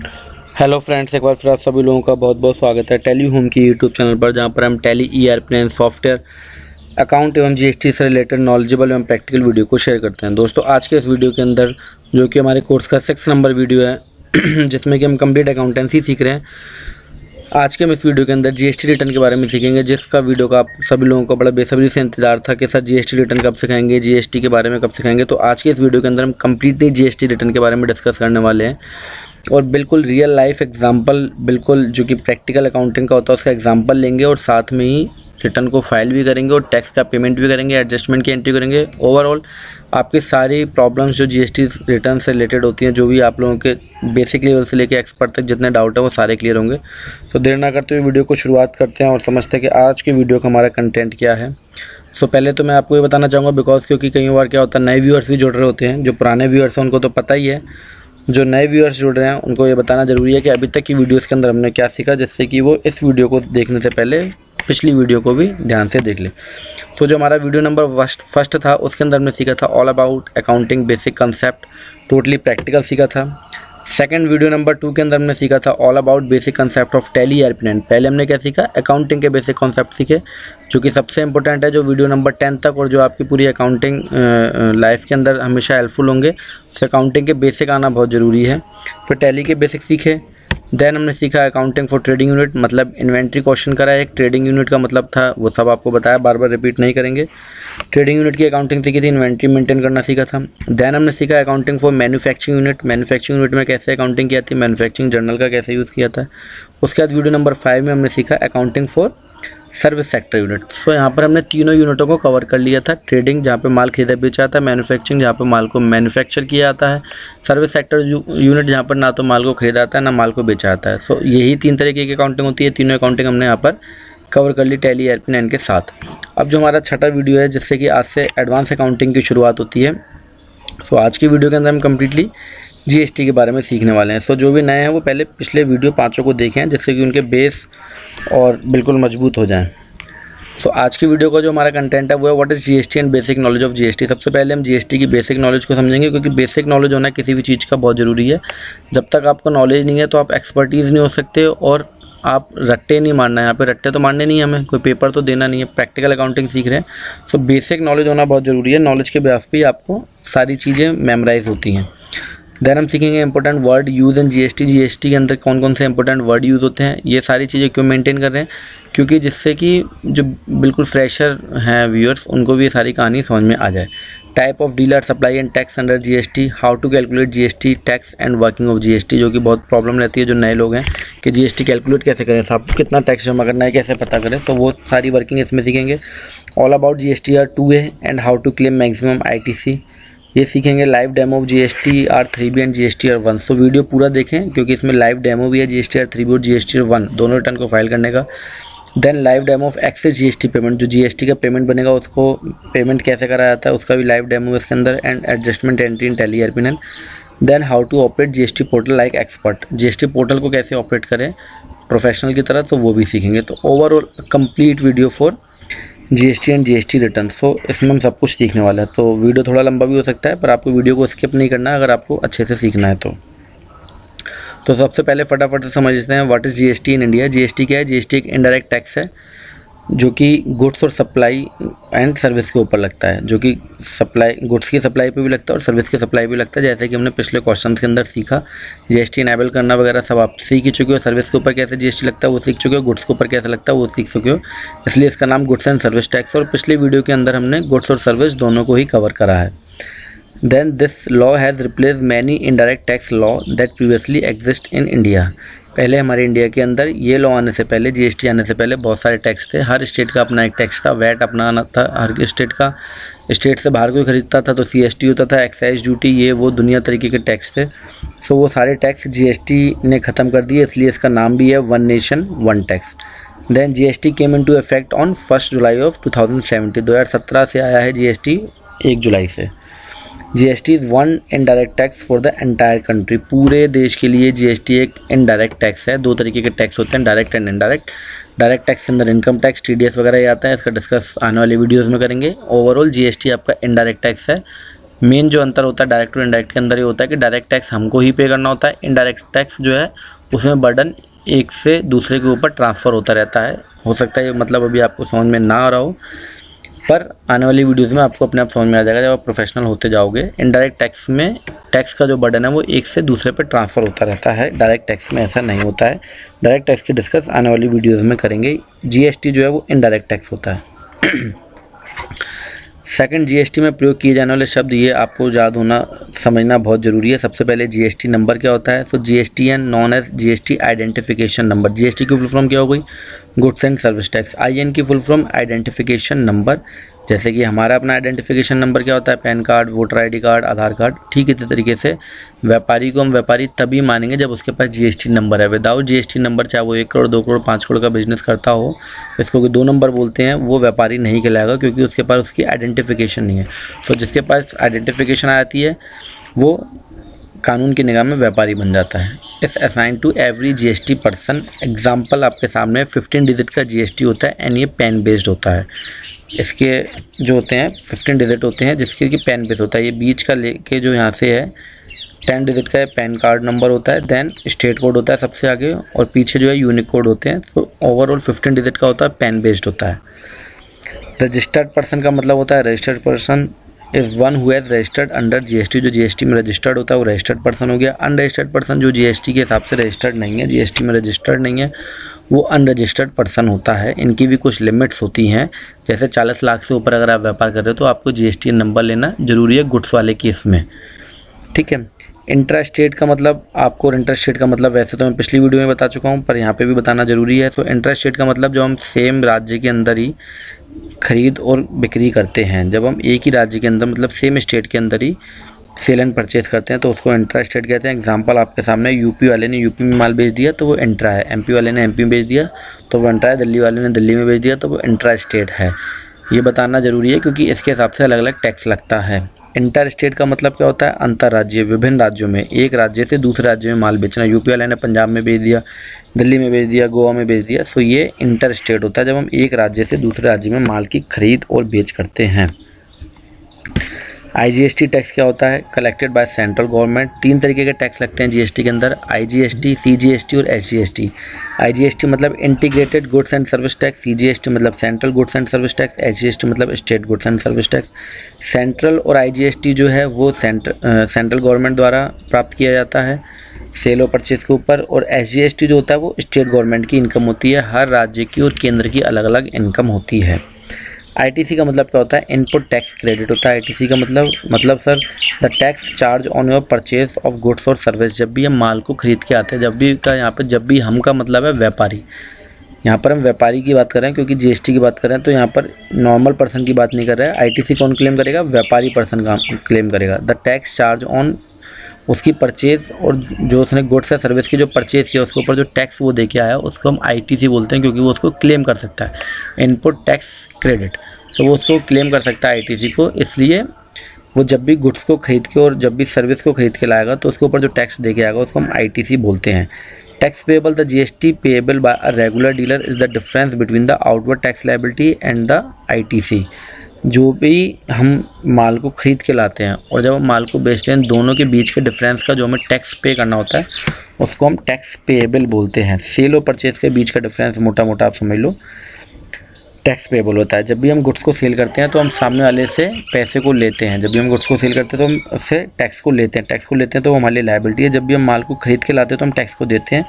Hello friends, एक बार फिर आप सभी लोगों का बहुत बहुत स्वागत है टैली होम की यूट्यूब चैनल पर, जहां पर हम tally ERP and software account एवं जीएसटी से रिलेटेड नॉलेजेबल एवं प्रैक्टिकल वीडियो को शेयर करते हैं। दोस्तों, आज के इस वीडियो के अंदर जो कि हमारे कोर्स का 6 नंबर वीडियो है जिसमें कि हम कंप्लीट अकाउंटेंसी सीख रहे हैं। आज के हम इस वीडियो के अंदर जीएसटी रिटर्न के बारे में सीखेंगे, जिसका वीडियो का आप सभी लोगों को बड़ा बेसब्री से इंतजार था कि सर जीएसटी रिटर्न कब सिखाएंगे, जीएसटी के बारे में कब सिखाएंगे। तो आज के इस वीडियो के अंदर हम कंप्लीटली जीएसटी रिटर्न के बारे में डिस्कस करने वाले हैं और बिल्कुल रियल लाइफ एग्जांपल, बिल्कुल जो कि प्रैक्टिकल अकाउंटिंग का होता है उसका एग्जांपल लेंगे और साथ में ही रिटर्न को फाइल भी करेंगे और टैक्स का पेमेंट भी करेंगे, एडजस्टमेंट की एंट्री करेंगे। ओवरऑल आपकी सारी प्रॉब्लम्स जो जीएसटी रिटर्न से रिलेटेड होती हैं, जो भी आप लोगों के बेसिक लेवल से लेकर एक्सपर्ट तक जितने डाउट है वो सारे क्लियर होंगे। तो देर ना करते हुए वीडियो को शुरुआत करते हैं और समझते हैं कि आज की वीडियो का हमारा कंटेंट क्या है। सो पहले तो मैं आपको ये बताना चाहूँगा क्योंकि कई बार क्या होता है, नए व्यूअर्स भी जुड़ रहे होते हैं। जो पुराने व्यूअर्स हैं उनको तो पता ही है, जो नए व्यूअर्स जुड़ रहे हैं उनको ये बताना ज़रूरी है कि अभी तक की वीडियोस के अंदर हमने क्या सीखा, जिससे कि वो इस वीडियो को देखने से पहले पिछली वीडियो को भी ध्यान से देख ले। तो जो हमारा वीडियो नंबर फर्स्ट था उसके अंदर हमने सीखा था all about accounting basic concept, totally practical सीखा था। सेकंड वीडियो नंबर 2 के अंदर हमने सीखा था all about basic concept of tally ERP and. पहले हमने क्या सीखा, अकाउंटिंग के बेसिक कॉन्सेप्ट सीखे, जो कि सबसे इंपॉर्टेंट है, जो वीडियो नंबर 10 तक और जो आपकी पूरी अकाउंटिंग लाइफ के अंदर हमेशा हेल्पफुल होंगे। तो अकाउंटिंग के बेसिक आना बहुत ज़रूरी है। फिर टैली के बेसिक सीखे। देन हमने सीखा अकाउंटिंग फॉर ट्रेडिंग यूनिट, मतलब इन्वेंट्री क्वेश्चन करा है, एक ट्रेडिंग यूनिट का मतलब था, वो सब आपको बताया, बार बार रिपीट नहीं करेंगे। ट्रेडिंग यूनिट की अकाउंटिंग सीखी थी, इन्वेंट्री मेंटेन करना सीखा था। देन हमने सीखा accounting for manufacturing unit, manufacturing unit में कैसे अकाउंटिंग किया थी, मैन्युफैक्चरिंग जर्नल का कैसे यूज़ किया था। उसके बाद वीडियो नंबर 5 में हमने सीखा accounting for service sector unit. So यहाँ पर हमने तीनों यूनिटों को कवर कर लिया था। ट्रेडिंग जहाँ पे माल खरीदा बेचा जाता है, मैन्युफैक्चरिंग जहाँ पे माल को मैन्युफैक्चर किया जाता है, सर्विस सेक्टर यूनिट जहाँ पर ना तो माल को खरीदा जाता है ना माल को बेचा जाता है। सो यही 3 तरीके की अकाउंटिंग होती है। तीनों अकाउंटिंग हमने यहाँ पर कवर कर ली टैली ईआरपी 9 के साथ। अब जो हमारा छठा वीडियो है, जिससे कि आज से एडवांस अकाउंटिंग की शुरुआत होती है। सो आज की वीडियो के अंदर हम कम्प्लीटली जीएसटी के बारे में सीखने वाले हैं। सो जो भी नए हैं वो पहले पिछले वीडियो 5 को देखें, जिससे कि उनके बेस और बिल्कुल मजबूत हो जाएं। सो आज की वीडियो का जो हमारा कंटेंट है वो है what is GST and basic knowledge of GST. सबसे पहले हम जीएसटी की बेसिक नॉलेज को समझेंगे, क्योंकि बेसिक नॉलेज होना किसी भी चीज़ का बहुत ज़रूरी है। जब तक आपको नॉलेज नहीं है तो आप एक्सपर्टीज़ नहीं हो सकते और आप रट्टे नहीं मारना है। यहाँ पे रट्टे तो मारने नहीं है, हमें कोई पेपर तो देना नहीं है, प्रैक्टिकल अकाउंटिंग सीख रहे हैं। सो बेसिक नॉलेज होना बहुत ज़रूरी है। नॉलेज के बेस पे आपको सारी चीज़ें मेमोराइज होती हैं। देन हम सीखेंगे important word use in GST. GST के अंदर कौन कौन से इंपॉर्टेंट वर्ड यूज़ होते हैं, ये सारी चीज़ें क्यों मेंटेन कर रहे हैं, क्योंकि जिससे कि जो बिल्कुल फ्रेशर हैं व्यूअर्स उनको भी ये सारी कहानी समझ में आ जाए। Type of dealer supply and tax under GST, how to calculate GST tax and working of GST, जो कि बहुत प्रॉब्लम रहती है जो नए लोग हैं कि जीएसटी कैलकुलेट कैसे करें, साहब कितना टैक्स जमा करना है, कैसे पता करें। तो वो सारी वर्किंग इसमें सीखेंगे। All about GST R 2A and how to claim maximum ITC, ये सीखेंगे। Live demo of GST R 3B and GST R 1। तो वीडियो पूरा देखें, क्योंकि इसमें लाइव डेमो भी है जीएसटी आर 3B और जीएसटी आर 1 दोनों रिटर्न को फाइल करने का। Then live demo of excess GST payment, जो जीएसटी का पेमेंट बनेगा उसको पेमेंट कैसे करा जाता है उसका भी लाइव डेमो है इसके अंदर। And adjustment entry in Tally ERP 9। Then how to operate GST portal like expert, GST portal को कैसे ऑपरेट करें प्रोफेशनल की तरह, तो वो भी सीखेंगे। तो overall complete video for GST and GST return. So इसमें हम सब कुछ सीखने वाले हैं। तो वीडियो थोड़ा लंबा भी हो सकता है, पर आपको वीडियो को स्किप नहीं करना है अगर आपको अच्छे से सीखना है तो सबसे पहले फटाफट से समझते हैं what is GST in India. GST क्या है? जीएसटी एक इनडायरेक्ट टैक्स है जो कि गुड्स और सप्लाई एंड सर्विस के ऊपर लगता है, जो कि सप्लाई गुड्स की सप्लाई पे भी लगता है और सर्विस की सप्लाई भी लगता है। जैसे कि हमने पिछले क्वेश्चन के अंदर सीखा, जीएसटी इनेबल करना वगैरह सब आप सीख ही चुके हो। सर्विस के ऊपर कैसे जीएसटी लगता है वो सीख चुके हो, गुड्स के ऊपर कैसे लगता है वो सीख चुके हो, इसलिए इसका नाम गुड्स एंड सर्विस टैक्स। और पिछले वीडियो के अंदर हमने गुड्स और सर्विस दोनों को ही कवर करा है। Then this law has replaced many indirect tax law that previously exist in India। पहले हमारे इंडिया के अंदर ये लॉ आने से पहले, जीएसटी आने से पहले बहुत सारे टैक्स थे। हर स्टेट का अपना एक टैक्स था, वैट अपना आना था हर स्टेट का। स्टेट से बाहर कोई खरीदता था तो सीएसटी होता था, एक्साइज ड्यूटी, ये वो दुनिया तरीके के टैक्स थे। सो वो सारे टैक्स जीएसटी ने ख़त्म कर दिए, इसलिए इसका नाम भी है one nation one tax. Then GST came into effect on 1 July of 2017। 2017 से आया है जीएसटी 1 जुलाई से। GST is one indirect tax for the entire country. पूरे देश के लिए जीएसटी एक इनडायरेक्ट टैक्स है। 2 तरीके के टैक्स होते हैं, direct and indirect. Direct tax के अंदर इनकम टैक्स, टीडीएस वगैरह ही आता है, इसका डिस्कस आने वाली वीडियोस में करेंगे। ओवरऑल जीएसटी आपका इनडायरेक्ट टैक्स है मेन जो अंतर होता है डायरेक्ट और इनडायरेक्ट के अंदर ये होता है कि डायरेक्ट टैक्स हमको ही पे करना होता है, इनडायरेक्ट टैक्स जो है उसमें बर्डन एक से दूसरे के ऊपर ट्रांसफ़र होता रहता है। हो सकता है ये मतलब अभी आपको समझ में ना आ रहा हो, पर आने वाली वीडियोस में आपको अपने आप समझ में आ जाएगा जब आप प्रोफेशनल होते जाओगे। इनडायरेक्ट टैक्स में टैक्स का जो बर्डन है वो एक से दूसरे पे ट्रांसफ़र होता रहता है, डायरेक्ट टैक्स में ऐसा नहीं होता है। डायरेक्ट टैक्स की डिस्कस आने वाली वीडियोस में करेंगे। जीएसटी जो है वो इनडायरेक्ट टैक्स होता है। सेकंड, जीएसटी में प्रयोग किए जाने वाले शब्द ये आपको याद होना समझना बहुत ज़रूरी है। सबसे पहले जीएसटी नंबर क्या होता है, तो GSTN known as GST identification number. GST की फुल फॉर्म क्या हो गई, goods and service tax. IN की फुल फॉर्म आइडेंटिफिकेशन नंबर, जैसे कि हमारा अपना आइडेंटिफिकेशन नंबर क्या होता है, PAN card, voter ID card, Aadhaar card. ठीक इसी तरीके से व्यापारी को हम व्यापारी तभी मानेंगे जब उसके पास जीएसटी नंबर है। विदाउट जीएसटी नंबर, चाहे वो 1 करोड़ 2 करोड़ 5 करोड़ का बिजनेस करता हो, इसको 2 नंबर बोलते हैं, वो व्यापारी नहीं कहलाएगा क्योंकि उसके पास उसकी आइडेंटिफिकेशन नहीं है। तो जिसके पास आइडेंटिफिकेशन आती है वो कानून की निगाह में व्यापारी बन जाता है। Is assign to every GST person. Example आपके सामने 15 डिजिट का जीएसटी होता है एंड ये पेन बेस्ड होता है। इसके जो होते हैं 15 डिजिट होते हैं जिसके कि पेन बेस्ड होता है। ये बीच का लेके जो यहाँ से है 10 डिजिट का पैन कार्ड नंबर होता है, देन स्टेट कोड होता है सबसे आगे, और पीछे जो है यूनिक कोड होते हैं। तो ओवरऑल 15 डिजिट का होता है, पेन बेस्ड होता है। रजिस्टर्ड पर्सन का मतलब होता है, registered person is one who has registered under GST. जो जीएसटी में रजिस्टर्ड होता है वो रजिस्टर्ड पर्सन हो गया। अनरजिस्टर्ड पर्सन जो जीएसटी के हिसाब से रजिस्टर्ड नहीं है, जीएसटी में रजिस्टर्ड नहीं है, वो अनरजिस्टर्ड पर्सन होता है। इनकी भी कुछ लिमिट्स होती हैं, जैसे 40 लाख से ऊपर अगर आप व्यापार कर रहे हो तो आपको जीएसटी नंबर लेना जरूरी है गुड्स वाले केस में। ठीक है। इंट्रा स्टेट का मतलब आपको, इंट्रा स्टेट का मतलब वैसे तो मैं पिछली वीडियो में बता चुका हूँ पर यहाँ पे भी बताना जरूरी है। तो इंट्रा स्टेट का मतलब जो हम सेम राज्य के अंदर ही खरीद और बिक्री करते हैं, जब हम एक ही राज्य के अंदर मतलब सेम स्टेट के अंदर ही सेल एंड परचेज करते हैं तो उसको इंट्रा स्टेट कहते हैं। एग्जांपल आपके सामने, यूपी वाले ने यूपी में माल बेच दिया तो वो इंट्रा है, एमपी वाले ने एमपी में बेच दिया तो वो इंट्रा है, दिल्ली वाले ने दिल्ली में बेच दिया तो वो इंट्रा स्टेट है। ये बताना जरूरी है क्योंकि इसके हिसाब से अलग अलग टैक्स लगता है। इंटर स्टेट का मतलब क्या होता है, अंतर राज्य, विभिन्न राज्यों में एक राज्य से दूसरे राज्य में माल बेचना। यूपी वाले ने पंजाब में बेच दिया, दिल्ली में बेच दिया, गोवा में बेच दिया, सो ये इंटर स्टेट होता है जब हम एक राज्य से दूसरे राज्य में माल की खरीद और बेच करते हैं। आईजीएसटी टैक्स क्या होता है, कलेक्टेड बाय सेंट्रल गवर्नमेंट। 3 तरीके के टैक्स लगते हैं जीएसटी के अंदर, आईजीएसटी, सीजीएसटी और एसजीएसटी। आईजीएसटी मतलब integrated goods and service tax, CGST मतलब central goods and service tax, SGST मतलब state goods and service tax. Central और आईजीएसटी जो है वो सेंट्रल गवर्नमेंट द्वारा प्राप्त किया जाता है सेल और परचेज के ऊपर, और एसजीएसटी जो होता है वो स्टेट गवर्नमेंट की इनकम होती है। हर राज्य की और केंद्र की अलग अलग इनकम होती है। आईटीसी का मतलब क्या होता है, इनपुट टैक्स क्रेडिट होता है। आईटीसी का मतलब sir the tax charge on your purchase of goods और सर्विस। जब भी हम माल को खरीद के आते हैं, जब भी का यहाँ पर जब भी हम का मतलब है व्यापारी, यहाँ पर हम व्यापारी की बात कर रहे हैं क्योंकि जीएसटी की बात कर रहे हैं, तो यहाँ पर नॉर्मल पर्सन की बात नहीं कर रहे हैं। आईटीसी कौन क्लेम करेगा, व्यापारी पर्सन का क्लेम करेगा। द टैक्स चार्ज ऑन उसकी परचेज, और जो उसने गुड्स या सर्विस की जो परचेज किया उसके ऊपर जो टैक्स वो दे के आया उसको हम आईटीसी बोलते हैं क्योंकि वो उसको क्लेम कर सकता है, इनपुट टैक्स क्रेडिट। तो वो उसको क्लेम कर सकता है आईटीसी को, इसलिए वो जब भी गुड्स को खरीद के और जब भी सर्विस को खरीद के लाएगा तो उसके ऊपर जो टैक्स दे के आएगा उसको हम आईटीसी बोलते हैं। Tax payable, the GST payable by a regular dealer is the difference between the outward tax liability and the ITC. जो भी हम माल को खरीद के लाते हैं और जब हम माल को बेचते हैं, दोनों के बीच के डिफरेंस का जो हमें टैक्स पे करना होता है उसको हम टैक्स पेएबल बोलते हैं। सेल और परचेज के बीच का डिफरेंस मोटा मोटा आप समझ लो टैक्स पेएबल होता है। जब भी हम गुड्स को सेल करते हैं तो हम सामने वाले से पैसे को लेते हैं, जब भी हम गुड्स को सेल करते हैं तो हम उससे टैक्स को लेते हैं, टैक्स को लेते हैं तो वो हमारे लिए लायबिलिटी है। जब भी हम माल को खरीद के लाते हैं तो हम टैक्स को देते हैं,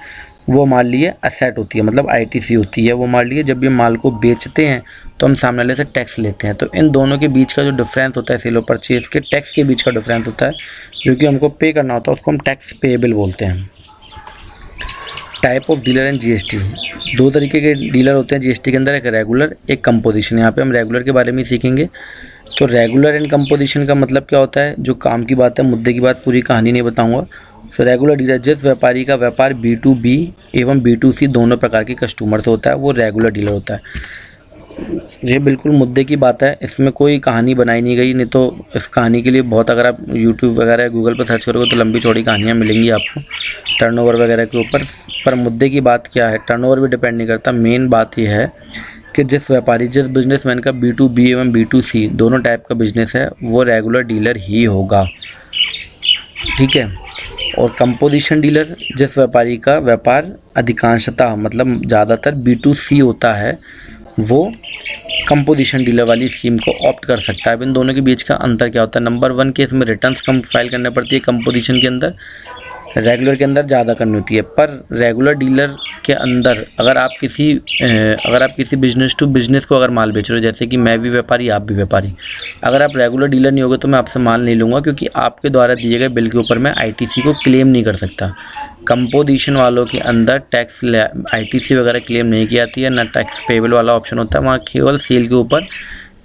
वो हमारे लिए असेट होती है, मतलब आईटीसी होती है वो हमारे लिए। जब भी हम माल को बेचते हैं तो हम सामने वाले से टैक्स लेते हैं। तो इन दोनों के बीच का जो डिफरेंस होता है, सेल और परचेज के टैक्स के बीच का डिफरेंस होता है जो कि हमको पे करना होता है, उसको हम टैक्स पेएबल बोलते हैं। Type of dealer and GST, 2 तरीके के डीलर होते हैं जीएसटी के अंदर, एक रेगुलर एक कंपोजिशन। यहाँ पे हम रेगुलर के बारे में सीखेंगे। तो रेगुलर एंड कंपोजिशन का मतलब क्या होता है, जो काम की बात है, मुद्दे की बात, पूरी कहानी नहीं बताऊंगा। तो रेगुलर डीलर, जिस व्यापारी का व्यापार B2B एवं B2C दोनों प्रकार के कस्टमर से होता है वो रेगुलर डीलर होता है। ये बिल्कुल मुद्दे की बात है, इसमें कोई कहानी बनाई नहीं गई, नहीं तो इस कहानी के लिए बहुत, अगर आप यूट्यूब वगैरह गूगल पर सर्च करोगे तो लंबी चौड़ी कहानियाँ मिलेंगी आपको टर्नओवर वगैरह के ऊपर। पर मुद्दे की बात क्या है, टर्नओवर भी डिपेंड नहीं करता। मेन बात यह है कि जिस बिजनेसमैन का B2B एवं B2C दोनों टाइप का बिजनेस है वो रेगुलर डीलर ही होगा, ठीक है। और कंपोजिशन डीलर, जिस व्यापारी का व्यापार अधिकांशतः मतलब ज़्यादातर B2C होता है, वो कंपोजिशन डीलर वाली स्कीम को ऑप्ट कर सकता है। अब इन दोनों के बीच का अंतर क्या होता है? नंबर 1 केस में रिटर्न्स कम फाइल करना पड़ती है कंपोजिशन के अंदर, रेगुलर के अंदर ज़्यादा करनी होती है। पर रेगुलर डीलर के अंदर अगर आप किसी बिजनेस टू बिजनेस को अगर माल बेच रहे हो, जैसे कि मैं भी व्यापारी आप भी व्यापारी, अगर आप रेगुलर डीलर नहीं होगे तो मैं आपसे माल नहीं लूँगा, क्योंकि आपके द्वारा दिए गए बिल के ऊपर मैं ITC को क्लेम नहीं कर सकता। कंपोजिशन वालों के अंदर टैक्स ITC वगैरह क्लेम नहीं की जाती है, ना टैक्स पेबल वाला ऑप्शन होता है, वहाँ केवल सेल के ऊपर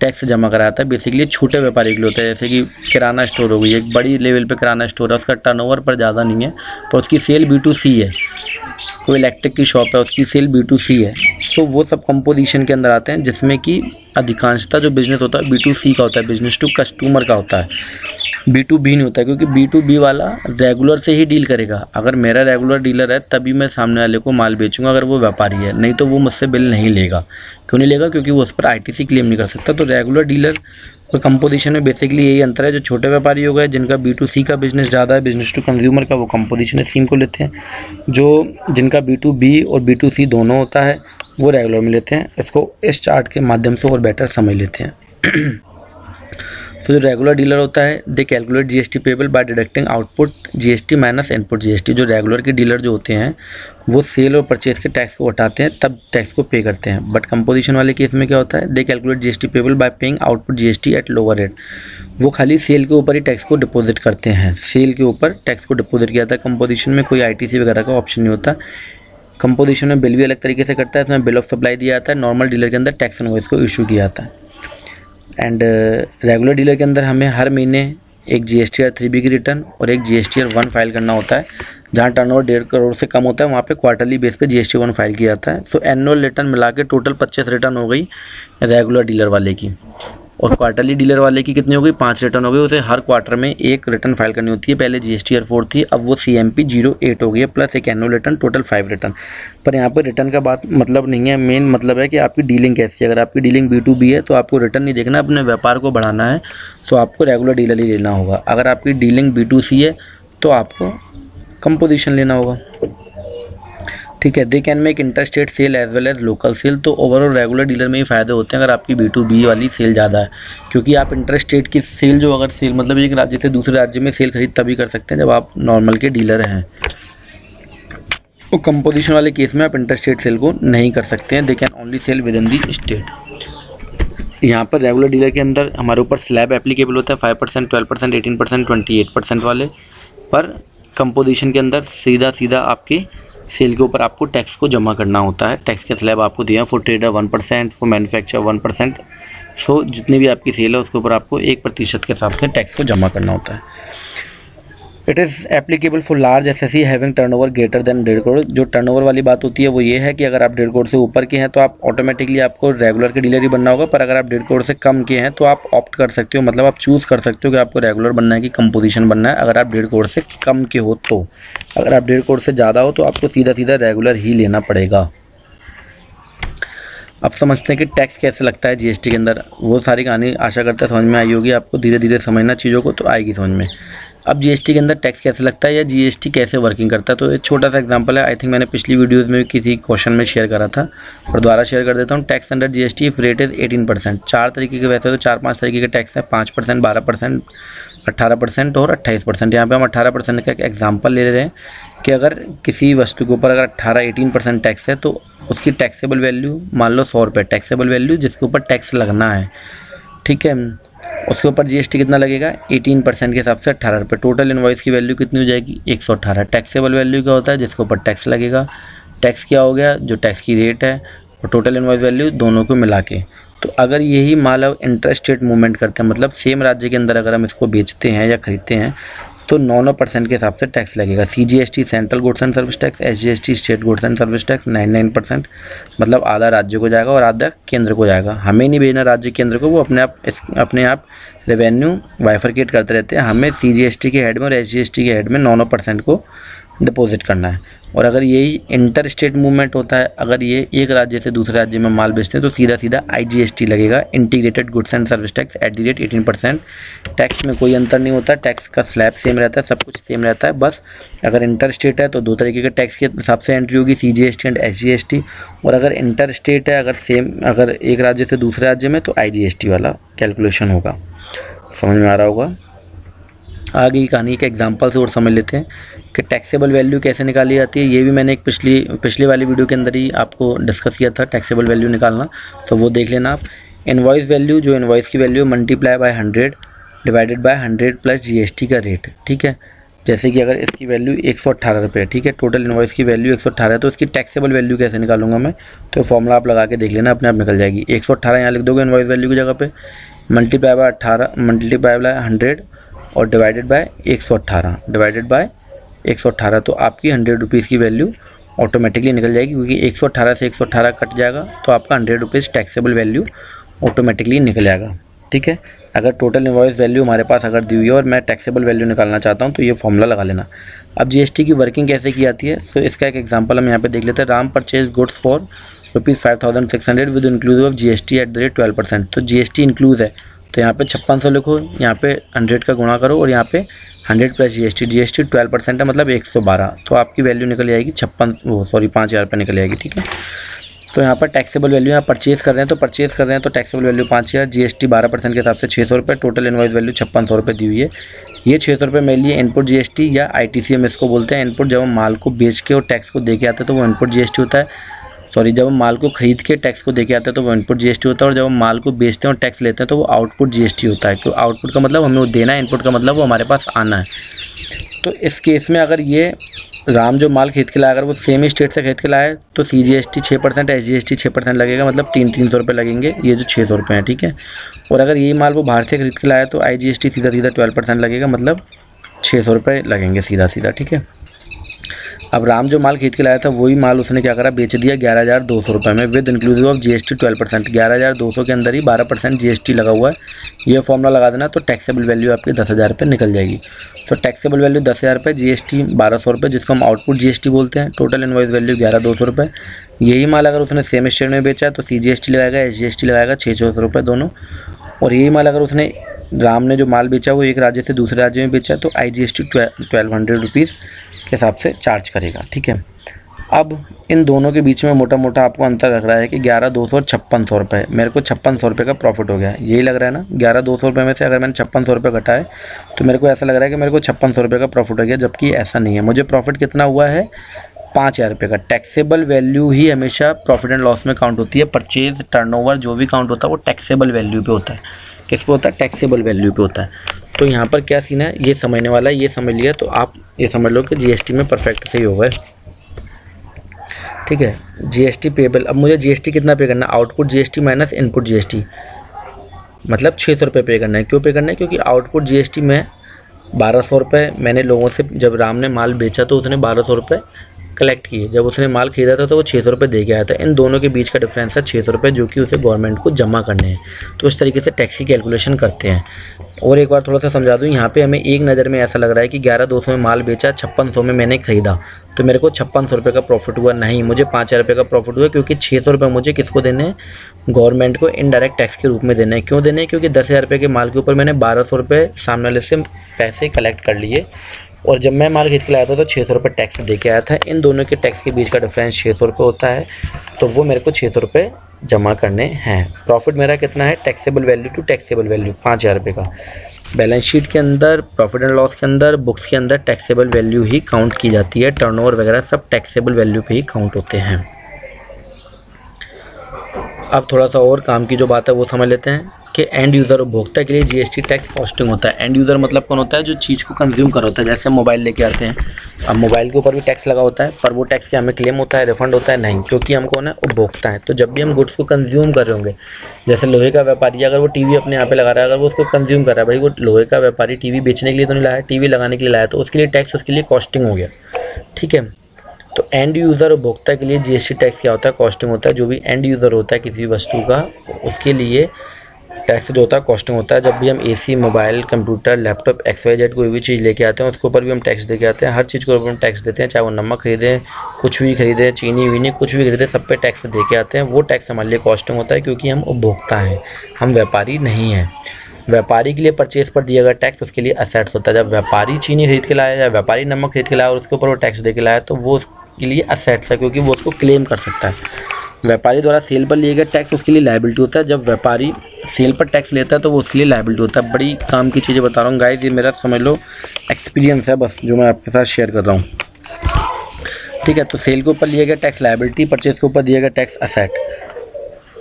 टैक्स जमा कराता है। बेसिकली छोटे व्यापारी के लिए होता है, जैसे कि किराना स्टोर हो गई, एक बड़ी लेवल पे किराना स्टोर है, उसका टर्नओवर पर ज़्यादा नहीं है तो उसकी सेल B2C है। कोई इलेक्ट्रिक की शॉप है, उसकी सेल B2C है, तो वो सब कंपोजिशन के अंदर आते हैं, जिसमें कि अधिकांशतः जो बिज़नेस होता है B2C का होता है, बिजनेस टू कस्टमर का होता है, B2B नहीं होता है, क्योंकि B2B वाला रेगुलर से ही डील करेगा। अगर मेरा रेगुलर डीलर है तभी मैं सामने वाले को माल बेचूंगा अगर वो व्यापारी है, नहीं तो वो मुझसे बिल नहीं लेगा। क्यों नहीं लेगा? क्योंकि वो उस पर ITC क्लेम नहीं कर सकता। तो रेगुलर डीलर और कंपोजिशन में बेसिकली यही अंतर है। जो छोटे व्यापारी हो गए, जिनका B2C का बिजनेस ज़्यादा है, बिजनेस टू कंज्यूमर का, वो कंपोजिशन स्कीम को लेते हैं। जिनका B2B और B2C दोनों होता है वो रेगुलर में लेते हैं। इसको इस चार्ट के माध्यम से और बेटर समझ लेते हैं। तो जो रेगुलर डीलर होता है, दे calculate GST payable by deducting output GST minus input GST। जो रेगुलर के डीलर जो होते हैं वो सेल और परचेज के टैक्स को हटाते हैं, तब टैक्स को पे करते हैं। बट कंपोजिशन वाले केस में क्या होता है? दे calculate GST payable by paying output GST at lower rate. वो खाली सेल के ऊपर ही टैक्स को डिपॉजिट करते हैं, सेल के ऊपर टैक्स को डिपॉजिट किया जाता है। कंपोजिशन में कोई ITC वगैरह का ऑप्शन नहीं होता। कंपोजिशन में बिल भी अलग तरीके से करता है, इसमें बिल ऑफ सप्लाई दिया जाता है। नॉर्मल डीलर के अंदर टैक्स इनवॉइस को इशू किया जाता है। एंड रेगुलर डीलर के अंदर हमें हर महीने एक GSTR 3B की रिटर्न और एक GSTR 1 फाइल करना होता है। जहाँ टर्नओवर 1.5 करोड़ से कम होता है वहाँ पे क्वार्टरली बेस पे GST 1 फाइल किया जाता है। तो एनुअल रिटर्न मिला के टोटल 25 रिटर्न हो गई रेगुलर डीलर वाले की, और क्वार्टरली डीलर वाले की कितनी हो गई? 5 रिटर्न हो गई। उसे हर क्वार्टर में एक रिटर्न फाइल करनी होती है। पहले GSTR 4 थी, अब वो CMP 08 हो गई है, प्लस एक एनुअल रिटर्न, टोटल 5 रिटर्न। पर यहाँ पर रिटर्न का बात मतलब नहीं है, मेन मतलब है कि आपकी डीलिंग कैसी है। अगर आपकी डीलिंग B2B है तो आपको रिटर्न नहीं देखना, अपने व्यापार को बढ़ाना है तो आपको रेगुलर डीलर ही लेना होगा। अगर आपकी डीलिंग B2C है तो आपको कंपोजिशन लेना होगा, ठीक है। They can make interstate sale as well as local sale. तो ओवरऑल रेगुलर डीलर में ही फ़ायदे होते हैं अगर आपकी B2B वाली सेल ज़्यादा है, क्योंकि आप इंटरस्टेट की सेल अगर सेल मतलब एक राज्य से दूसरे राज्य में सेल खरीद तभी कर सकते हैं जब आप नॉर्मल के डीलर हैं। तो कंपोजिशन वाले केस में आप इंटरस्टेट सेल को नहीं कर सकते हैं, they can only sell within the state. यहाँ पर रेगुलर डीलर के अंदर हमारे ऊपर स्लैब एप्लीकेबल होता है 5%, 12%, 18%, 28% वाले। पर कंपोजिशन के अंदर सीधा आपके सेल के ऊपर आपको टैक्स को जमा करना होता है। टैक्स के स्लैब आपको दिया है, फॉर ट्रेडर 1%, फॉर मैन्युफैक्चर 1%। सो जितनी भी आपकी सेल है उसके ऊपर आपको 1% के हिसाब से टैक्स को जमा करना होता है। It is applicable for large SSE having turnover greater than 1.5 crore. जो टर्नओवर वाली बात होती है वो ये है कि अगर आप 1.5 करोड़ से ऊपर के हैं तो आप ऑटोमेटिकली आपको रेगुलर के डीलर ही बनना होगा। पर अगर आप 1.5 करोड़ से कम के हैं तो आप ऑप्ट कर सकते हो, मतलब आप चूज़ कर सकते हो कि आपको रेगुलर बनना है कि कंपोजिशन बनना है। अगर आप 1.5 करोड़ से कम के हो तो, अगर आप 1.5 करोड़ से ज़्यादा हो तो आपको सीधा रेगुलर ही लेना पड़ेगा। अब समझते हैं कि टैक्स कैसे लगता है GST के अंदर। वो सारी कहानी आशा करता है समझ में आई होगी आपको, धीरे धीरे समझना चीज़ों को तो आएगी समझ में। अब GST के अंदर टैक्स कैसे लगता है या GST कैसे वर्किंग करता है, तो एक छोटा सा एग्जांपल है। आई थिंक मैंने पिछली वीडियोस में किसी क्वेश्चन में शेयर करा था और दोबारा शेयर कर देता हूँ। Tax under GST if rate is 18%। 4 तरीके के, वैसे तो 4-5 तरीके के टैक्स है, 5%, 12%, 18% और 28%। यहाँ पे हम 18% का एक एग्जाम्पल ले रहे हैं कि अगर किसी वस्तु के ऊपर अगर 18% टैक्स है तो उसकी टैक्सेबल वैल्यू मान लो 100 रुपये, टैक्सेबल वैल्यू जिसके ऊपर टैक्स लगना है, ठीक है। उसके ऊपर GST कितना लगेगा? 18% के हिसाब से 18 रुपये। टोटल इनवॉइस की वैल्यू कितनी हो जाएगी? 118। टैक्सेबल वैल्यू क्या होता है? जिसके ऊपर टैक्स लगेगा। टैक्स क्या हो गया? जो टैक्स की रेट है, और टोटल इनवॉइस वैल्यू, दोनों को मिला के। तो अगर यही माल इंटरस्टेट मूवमेंट करते हैं, मतलब सेम राज्य के अंदर अगर हम इसको बेचते हैं या खरीदते हैं तो 9% के हिसाब से टैक्स लगेगा। CGST central goods and service tax, SGST state goods and service tax 9%, मतलब आधा राज्य को जाएगा और आधा केंद्र को जाएगा। हमें नहीं भेजना राज्य केंद्र को, वो अपने आप रेवेन्यू बाइफरकेट करते रहते हैं। हमें CGST के हेड में और SGST के हेड में 9% को डिपॉजिट करना है। और अगर यही इंटर स्टेट मूवमेंट होता है, अगर ये एक राज्य से दूसरे राज्य में माल बेचते हैं तो सीधा सीधा IGST लगेगा, integrated goods and service tax at the rate 18%। Tax में कोई अंतर नहीं होता, टैक्स का स्लैब सेम रहता है, सब कुछ सेम रहता है। बस अगर इंटर स्टेट है तो दो तरीके के टैक्स के हिसाब से एंट्री होगी, CGST एंड SGST। और अगर इंटर स्टेट है, अगर एक राज्य से दूसरे राज्य में, तो IGST वाला कैलकुलेशन होगा। समझ में आ रहा होगा। आगे की कहानी के एग्जांपल से और समझ लेते हैं कि टैक्सेबल वैल्यू कैसे निकाली जाती है। ये भी मैंने एक पिछली वाली वीडियो के अंदर ही आपको डिस्कस किया था, टैक्सेबल वैल्यू निकालना, तो वो देख लेना आप। इनवॉइस वैल्यू, जो इनवॉइस की value multiply by 100 divided by 100 plus GST का रेट। ठीक है, जैसे कि अगर इसकी वैल्यू 118 रुपये, ठीक है, टोटल इनवॉइस की वैल्यू 118 है, तो इसकी टैक्सेबल वैल्यू कैसे निकालूंगा मैं, तो फॉर्मूला आप लगा के देख लेना, अपने आप निकल जाएगी। 118 यहाँ लिख दोगे इनवॉइस वैल्यू की जगह पे, मल्टीप्लाई बाय 100 और डिवाइडेड बाय 118 तो आपकी 100 रुपीज़ की वैल्यू ऑटोमेटिकली निकल जाएगी, क्योंकि 118 से 118 कट जाएगा तो आपका 100 रुपीज़ टैक्सेबल वैल्यू ऑटोमेटिकली निकल जाएगा। ठीक है, अगर टोटल इनवॉइस वैल्यू हमारे पास अगर दी हुई है और मैं टैक्सेबल वैल्यू निकालना चाहता हूँ तो ये फॉर्मूला लगा लेना। अब GST की वर्किंग कैसे की जाती है, तो इसका एक एग्जांपल हम यहाँ पे देख लेते हैं। Ram purchase goods for ₹5600 with inclusive of GST at the rate 12%। तो GST इंक्लूड है, तो यहाँ पे 5600 लिखो, यहाँ पे 100 का गुणा करो और यहाँ पे 100 प्लस GST 12% है, मतलब 112। तो आपकी वैल्यू निकल जाएगी 5,000 रुपये निकल जाएगी। ठीक है, तो यहाँ पर टैक्सेबल वैल्यू, यहाँ परचेज कर रहे हैं तो टैक्सेबल वैल्यू 5,000, GST 12% के हिसाब से 600 रुपये, टोटल इनवॉइस वैल्यू 5600 रुपये दी हुई है। ये 600 रुपये मेरे लिए इनपुट GST या ITC हम इसको बोलते हैं। इनपुट जब हम माल को बेच के और टैक्स को दे के आते हैं तो वो इनपुट GST होता है। जब हम माल को खरीद के टैक्स को देके आते हैं तो वो इनपुट GST होता है, और जब हम माल को बेचते हैं और टैक्स लेते हैं तो वो आउटपुट GST होता है। तो आउटपुट का मतलब हमें वो देना है, इनपुट का मतलब वो हमारे पास आना है। तो इस केस में अगर ये राम जो माल खरीद के लाया, अगर वो सेम ही स्टेट से खरीद के लाया है तो CGST 6%, SGST 6% लगेगा, मतलब 300 रुपये लगेंगे, ये जो 600 रुपये हैं। ठीक है, और अगर यही माल वो बाहर से खरीद के लाया है तो IGST सीधा 12% लगेगा, मतलब 600 रुपये लगेंगे सीधा। ठीक है, अब राम जो माल खरीद के लाया था वही माल उसने क्या करा, बेच दिया 11,200 रुपये में विद इंक्लूसिव ऑफ GST 12%। 11,200 के अंदर ही 12% GST लगा हुआ है। ये फॉर्मूला लगा देना तो टैक्सेबल वैल्यू आपकी 10,000 रुपये निकल जाएगी। तो टैक्सेबल वैल्यू 10,000 रुपये, GST 1,200 रुपये, जिसको हम आउटपुट GST बोलते हैं। टोटल इनवॉइस वैल्यू 11,200 रुपये। यही माल अगर उसने सेम स्टेट में बेचा तो CGST लगाएगा, SGST लगाएगा 600 रुपये दोनों। और यही माल अगर उसने राम ने जो माल बेचा वो एक राज्य से दूसरे राज्य में बेचा तो IGST 1,200 रुपीज़ के हिसाब से चार्ज करेगा। ठीक है, अब इन दोनों के बीच में मोटा मोटा आपको अंतर लग रहा है कि 11,200 और 5600 रुपये। मेरे को 5600 रुपये का प्रॉफिट हो गया, यही लग रहा है ना। 11,200 रुपये में से अगर मैंने 5600 रुपये घटाए तो मेरे को ऐसा लग रहा है कि मेरे को 5600 रुपये का प्रॉफिट हो गया, जबकि ऐसा नहीं है। मुझे प्रॉफिट कितना हुआ है, 5,000 रुपये का। टैक्सेबल वैल्यू ही हमेशा प्रॉफिट एंड लॉस में काउंट होती है। परचेज, टर्नओवर जो भी काउंट होता है वो टैक्सेबल वैल्यू पे होता है। किस पे होता है, टैक्सेबल वैल्यू पे होता है। तो यहाँ पर क्या सीन है ये समझने वाला है, ये समझ लिया तो आप ये समझ लो कि GST में परफेक्ट सही होगा। ठीक है, GST पेबल। अब मुझे GST कितना पे करना है, output GST minus input GST, मतलब 600 रुपये पे करना है। क्यों पे करना है, क्योंकि आउटपुट GST में 1,200 रुपये मैंने लोगों से, जब राम ने माल बेचा तो उसने 1,200 रुपये कलेक्ट किए, जब उसने माल खरीदा था तो वो 600 रुपये दे के आया था। इन दोनों के बीच का डिफरेंस है 600 रुपये, जो कि उसे गवर्नमेंट को जमा करने हैं। तो इस तरीके से टैक्स की कैलकुलेशन करते हैं। और एक बार थोड़ा सा समझा दूँ, यहाँ पे हमें एक नज़र में ऐसा लग रहा है कि 11,200 में माल बेचा, 5600 में मैंने खरीदा, तो मेरे को 5600 रुपये का प्रॉफिट हुआ। नहीं, मुझे 5,000 रुपये का प्रॉफिट हुआ, क्योंकि 600 रुपये मुझे किसको देने हैं, गवर्नमेंट को इनडायरेक्ट टैक्स के रूप में देना है। क्यों देने हैं, क्योंकि 10,000 रुपये के माल के ऊपर मैंने 1,200 रुपये सामने वाले से पैसे कलेक्ट कर लिए, और जब मैं माल खरीद के लाया था तो 600 रुपये टैक्स दे के आया था। इन दोनों के टैक्स के बीच का डिफरेंस 600 रुपये होता है, तो वो मेरे को 600 रुपये जमा करने हैं। प्रॉफिट मेरा कितना है, taxable value to taxable value 5,000 रुपये का। बैलेंस शीट के अंदर, प्रॉफिट एंड लॉस के अंदर, बुक्स के अंदर टैक्सेबल वैल्यू ही काउंट की जाती है। टर्नओवर वगैरह सब टैक्सेबल वैल्यू पे ही काउंट होते हैं। अब थोड़ा सा और काम की जो बात है वो समझ लेते हैं कि एंड यूज़र उपभोक्ता के लिए GST टैक्स कॉस्टिंग होता है। एंड यूज़र मतलब कौन होता है, जो चीज़ को कंज्यूम कर होता है। जैसे मोबाइल लेके आते हैं, अब मोबाइल के ऊपर भी टैक्स लगा होता है, पर वो टैक्स क्या हमें क्लेम होता है, रिफंड होता है, नहीं, क्योंकि हम कौन है, उपभोक्ता है। तो जब भी हम गुड्स को कंज्यूम कर रहे होंगे, जैसे लोहे का व्यापारी अगर वो टीवी अपने यहाँ पे लगा रहा है, अगर वो उसको कंज्यूम कर रहा है, भाई वो लोहे का व्यापारी टीवी बेचने के लिए तो नहीं लाया, टीवी लगाने के लिए लाया, तो उसके लिए टैक्स, उसके लिए कॉस्टिंग हो गया। ठीक है, तो एंड यूज़र उपभोक्ता के लिए GST टैक्स क्या होता है, कॉस्टिंग होता है। जो भी एंड यूज़र होता है किसी भी वस्तु का, उसके लिए टैक्स जो होता है कॉस्टिंग होता है। जब भी हम AC, mobile, computer, laptop, XYZ कोई भी चीज़ लेके आते हैं उसके ऊपर भी हम टैक्स दे के आते हैं। हर चीज़ के ऊपर हम टैक्स देते हैं, चाहे वो नमक खरीदें, कुछ भी खरीदें, चीनी वीनी कुछ भी खरीदें, सब पे टैक्स दे के आते हैं। वो टैक्स हमारे लिए कॉस्टिंग होता है क्योंकि हम उपभोक्ता हैं, हम व्यापारी नहीं हैं। व्यापारी के लिए परचेज पर दिया गया टैक्स उसके लिए असेट्स होता है। जब व्यापारी चीनी खरीद के लाया या व्यापारी नमक खरीद के लाया और उसके ऊपर वो टैक्स दे के लाया तो वो उसके लिए असेट्स है, क्योंकि वो उसको क्लेम कर सकता है। व्यापारी द्वारा सेल पर लिए गए टैक्स उसके लिए लायबिलिटी होता है। जब व्यापारी सेल पर टैक्स लेता है तो वो उसके लिए लायबिलिटी होता है। बड़ी काम की चीज़ें बता रहा हूँ गाइस, ये मेरा समझ लो एक्सपीरियंस है बस, जो मैं आपके साथ शेयर कर रहा हूँ। ठीक है, तो सेल के ऊपर लिए गए टैक्स लायबिलिटी, परचेज के ऊपर दिया गया टैक्स असेट।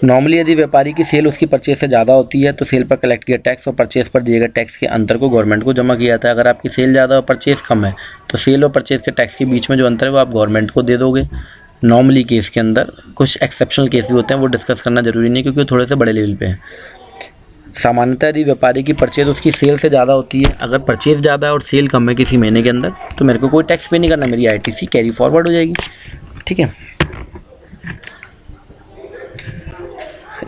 नॉर्मली यदि व्यापारी की सेल उसकी परचेज से ज़्यादा होती है तो सेल पर कलेक्ट किया टैक्स और परचेज पर दिए गए टैक्स के अंतर को गवर्नमेंट को जमा किया जाता है। अगर आपकी सेल ज़्यादा और परचेज कम है तो सेल और परचेज के टैक्स के बीच में जो अंतर है वो आप गवर्नमेंट को दे दोगे। नॉर्मली केस के अंदर कुछ एक्सेप्शनल केस भी होते हैं, वो डिस्कस करना जरूरी नहीं क्योंकि वो थोड़े से बड़े लेवल पे हैं। सामान्यतः यदि व्यापारी की परचेज उसकी सेल से ज़्यादा होती है, अगर परचेज ज़्यादा है और सेल कम है किसी महीने के अंदर, तो मेरे को कोई टैक्स पे नहीं करना, मेरी ITC कैरी फॉरवर्ड हो जाएगी। ठीक है,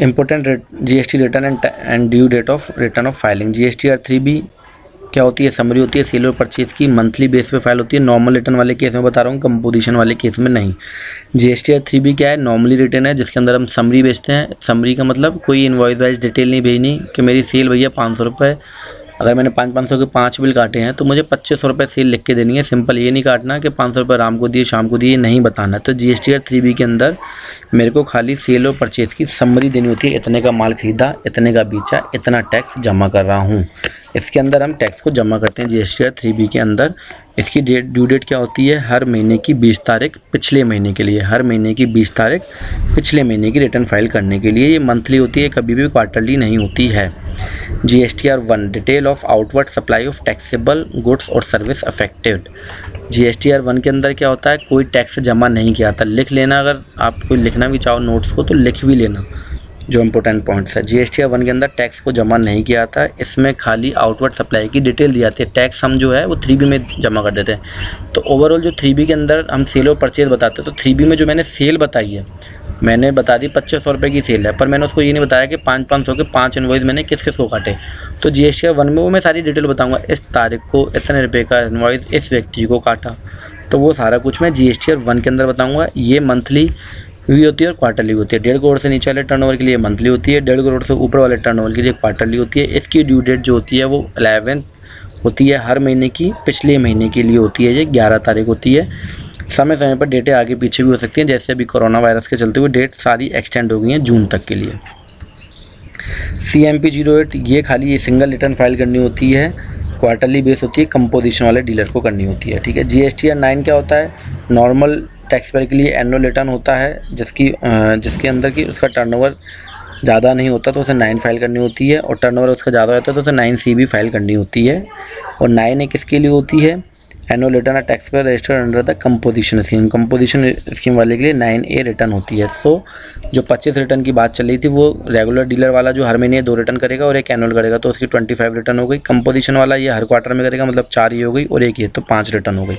important GST return and due date of return of filing. GSTR 3B क्या होती है? समरी होती है सेल और परचेज की, मंथली बेस पे फाइल होती है। नॉर्मल रिटर्न वाले केस में बता रहा हूँ, कंपोजिशन वाले केस में नहीं। GSTR 3B क्या है? नॉर्मली रिटर्न है जिसके अंदर हम समरी बेचते हैं। समरी का मतलब कोई इनवॉइस वाइज डिटेल नहीं भेजनी कि मेरी सेल भैया 500 रुपये, अगर मैंने 500 के 5 बिल काटे हैं तो मुझे 2500 रुपये सेल लिख के देनी है। सिंपल ये नहीं काटना कि 500 रुपये राम को दिए शाम को दिए, नहीं बताना। तो GSTR 3B के अंदर मेरे को खाली सेल और परचेज की समरी देनी होती है, इतने का माल खरीदा, इतने का बेचा, इतना टैक्स जमा कर रहा हूँ। इसके अंदर हम टैक्स को जमा करते हैं GSTR 3B के अंदर। इसकी ड्यू डेट क्या होती है? हर महीने की 20 तारीख पिछले महीने के लिए, हर महीने की 20 तारीख पिछले महीने की रिटर्न फाइल करने के लिए। ये मंथली होती है, कभी भी क्वार्टरली नहीं होती है। GSTR 1 detail of outward supply of taxable goods और सर्विस अफेक्टेड। GSTR 1 के अंदर क्या होता है? कोई टैक्स जमा नहीं किया था, लिख लेना। अगर आप कोई लिखना भी चाहो नोट्स को तो लिख भी लेना जो इंपॉर्टेंट पॉइंट्स है। GSTR 1 के अंदर टैक्स को जमा नहीं किया था, इसमें खाली आउटवर्ड सप्लाई की डिटेल दी जाती है। टैक्स हम जो है वो 3B में जमा कर देते हैं। तो ओवरऑल जो 3B के अंदर हम सेल और परचेज बताते हैं, तो 3B में जो मैंने सेल बताई है, मैंने बता दी 2500 रुपये की सेल है, पर मैंने उसको ये नहीं बताया कि 500 के 5 इनवॉइस मैंने किस किस को काटे। तो GSTR 1 में वो मैं सारी डिटेल बताऊँगा, इस तारीख को इतने रुपये का इनवॉइस इस व्यक्ति को काटा, तो वो सारा कुछ मैं GSTR 1 के अंदर बताऊँगा। ये मंथली भी होती है और क्वार्टरली होती है। 1.5 करोड़ से नीचे वाले टर्नओवर के लिए मंथली होती है, 1.5 करोड़ से ऊपर वाले टर्नओवर के लिए क्वार्टरली होती है। इसकी ड्यू डेट जो होती है वो 11 होती है, हर महीने की पिछले महीने के लिए होती है। ये 11 तारीख होती है। समय समय पर डेटें आगे पीछे भी हो सकती हैं, जैसे अभी कोरोना वायरस के चलते हुए डेट सारी एक्सटेंड हो गई हैं जून तक के लिए। CMP 08 ये खाली ये सिंगल रिटर्न फाइल करनी होती है, क्वार्टरली बेस होती है, कंपोजिशन वाले डीलर को करनी होती है। ठीक है, GSTR 9 क्या होता है? नॉर्मल टैक्स पेयर के लिए एनुअल रिटर्न होता है, जिसके अंदर की उसका टर्नओवर ज़्यादा नहीं होता तो उसे 9 फाइल करनी होती है, और टर्नओवर उसका ज़्यादा होता है तो उसे 9CB फाइल करनी होती है। और 9A किसके लिए होती है? Annual return tax payer registered under the composition scheme. Composition scheme वाले के लिए 9A रिटर्न होती है। सो जो 25 रिटर्न की बात चल रही थी वो रेगुलर डीलर वाला जो हर महीने 2 रिटर्न करेगा और एक एनुअल करेगा तो उसकी 25 रिटर्न हो गई। कंपोजिशन वाला ये हर क्वार्टर में करेगा, मतलब 4 ही हो गई, और एक ये तो 5 रिटर्न हो गई।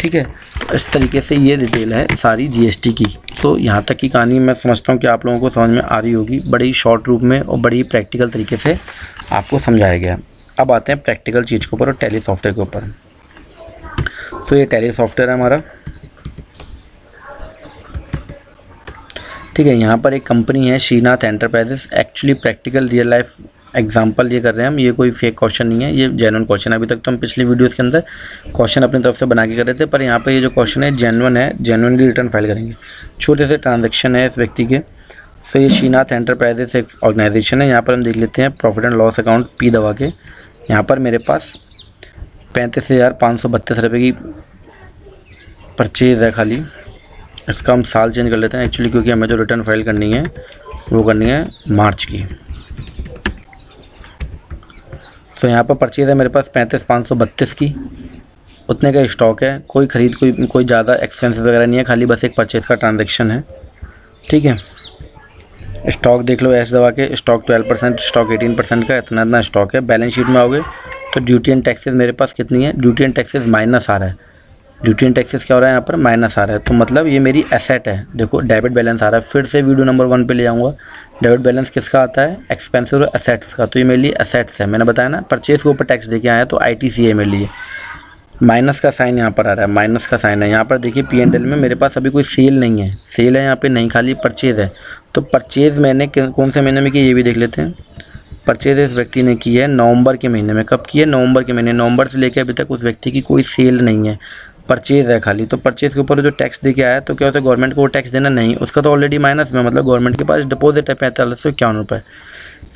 ठीक है, तो इस तरीके से ये डिटेल है सारी GST की। तो यहाँ तक की कहानी मैं समझता हूँ कि आप लोगों को समझ में आ रही होगी, बड़ी शॉर्ट रूप में और बड़ी प्रैक्टिकल तरीके से आपको समझाया गया। अब आते हैं प्रैक्टिकल चीज़ के ऊपर और टैली सॉफ्टवेयर के ऊपर। तो ये टैली सॉफ्टवेयर है हमारा। ठीक है, यहाँ पर एक कंपनी है Shrinath enterprises. Actually practical real life example ये कर रहे हैं हम, ये कोई फेक क्वेश्चन नहीं है, ये जेन्युइन क्वेश्चन है। अभी तक तो हम पिछली वीडियोस के अंदर क्वेश्चन अपनी तरफ से बना के कर रहे थे, पर यहाँ पे ये जो क्वेश्चन है जेन्युइन है, जेन्युइनली रिटर्न फाइल करेंगे। छोटे से ट्रांजेक्शन है इस व्यक्ति के। तो ये श्रीनाथ एंटरप्राइजेस एक ऑर्गेनाइजेशन है। यहाँ पर हम देख लेते हैं profit and loss account P दबा के। यहाँ पर मेरे पास 35,532 रुपये की परचेज है खाली। इसका हम साल चेंज कर लेते हैं एक्चुअली, क्योंकि हमें जो रिटर्न फाइल करनी है वो करनी है मार्च की। तो यहाँ पर परचेज है मेरे पास 35,532 की, उतने का स्टॉक है। कोई खरीद कोई ज़्यादा एक्सपेंसेस वगैरह नहीं है, खाली बस एक परचेज का ट्रांजैक्शन है। ठीक है, स्टॉक देख लो S दबा के, स्टॉक 12%, स्टॉक 18% का, इतना स्टॉक है। बैलेंस शीट में आओगे तो ड्यूटी एंड टैक्सेस मेरे पास कितनी है? ड्यूटी एंड टैक्सेस माइनस आ रहा है। ड्यूटी एंड टैक्सेस क्या हो रहा है? यहाँ पर माइनस आ रहा है, तो मतलब ये मेरी एसेट है। देखो डेबिट बैलेंस आ रहा है। फिर से वीडियो नंबर 1 पे ले जाऊँगा, डेबिट बैलेंस किसका आता है, एक्सपेंसेस और असेट्स का, तो ये मेरे लिए असेट्स है, मैंने बताया ना। परचेज के ऊपर टैक्स देके आया तो ITC है मेरे लिए। माइनस का साइन यहाँ पर आ रहा है, माइनस का साइन है यहाँ पर। देखिए P&L में मेरे पास अभी कोई सेल नहीं है, सेल है यहाँ पे नहीं, खाली परचेज है। तो परचेज मैंने कौन से महीने में की ये भी देख लेते हैं। परचेज इस व्यक्ति ने की है नवंबर के महीने में। कब की है, नवंबर के महीने। नवंबर से लेकर अभी तक उस व्यक्ति की कोई सेल नहीं है, परचेज है खाली। तो परचेज के ऊपर जो टैक्स दे के आया तो क्या होता है, गवर्नमेंट को वो टैक्स देना नहीं, उसका तो ऑलरेडी माइनस में, मतलब गवर्नमेंट के पास डिपॉजिट है 4551 रुपये।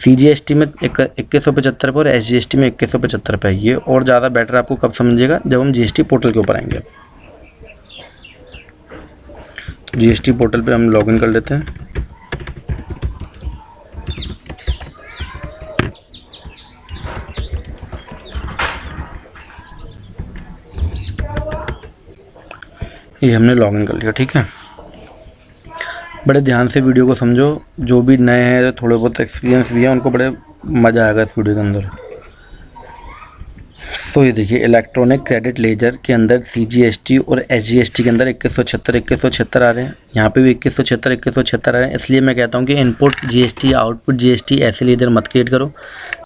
CGST में 2175 पर, SGST में 2175 पर। ये और ज़्यादा बेटर आपको कब समझिएगा, जब हम GST पोर्टल के ऊपर आएंगे। तो GST पोर्टल पे हम लॉगिन कर लेते हैं। ये हमने लॉगिन कर लिया, ठीक है। बड़े ध्यान से वीडियो को समझो, जो भी नए हैं, थोड़े बहुत एक्सपीरियंस भी है, उनको बड़े मज़ा आएगा इस वीडियो के अंदर। तो ये देखिए इलेक्ट्रॉनिक क्रेडिट लेजर के अंदर CGST और SGST के अंदर 2176 आ रहे हैं, यहाँ पे भी 2176 आ रहे हैं। इसलिए मैं कहता हूँ कि इनपुट GST आउटपुट GST ऐसे लेजर मत क्रिएट करो,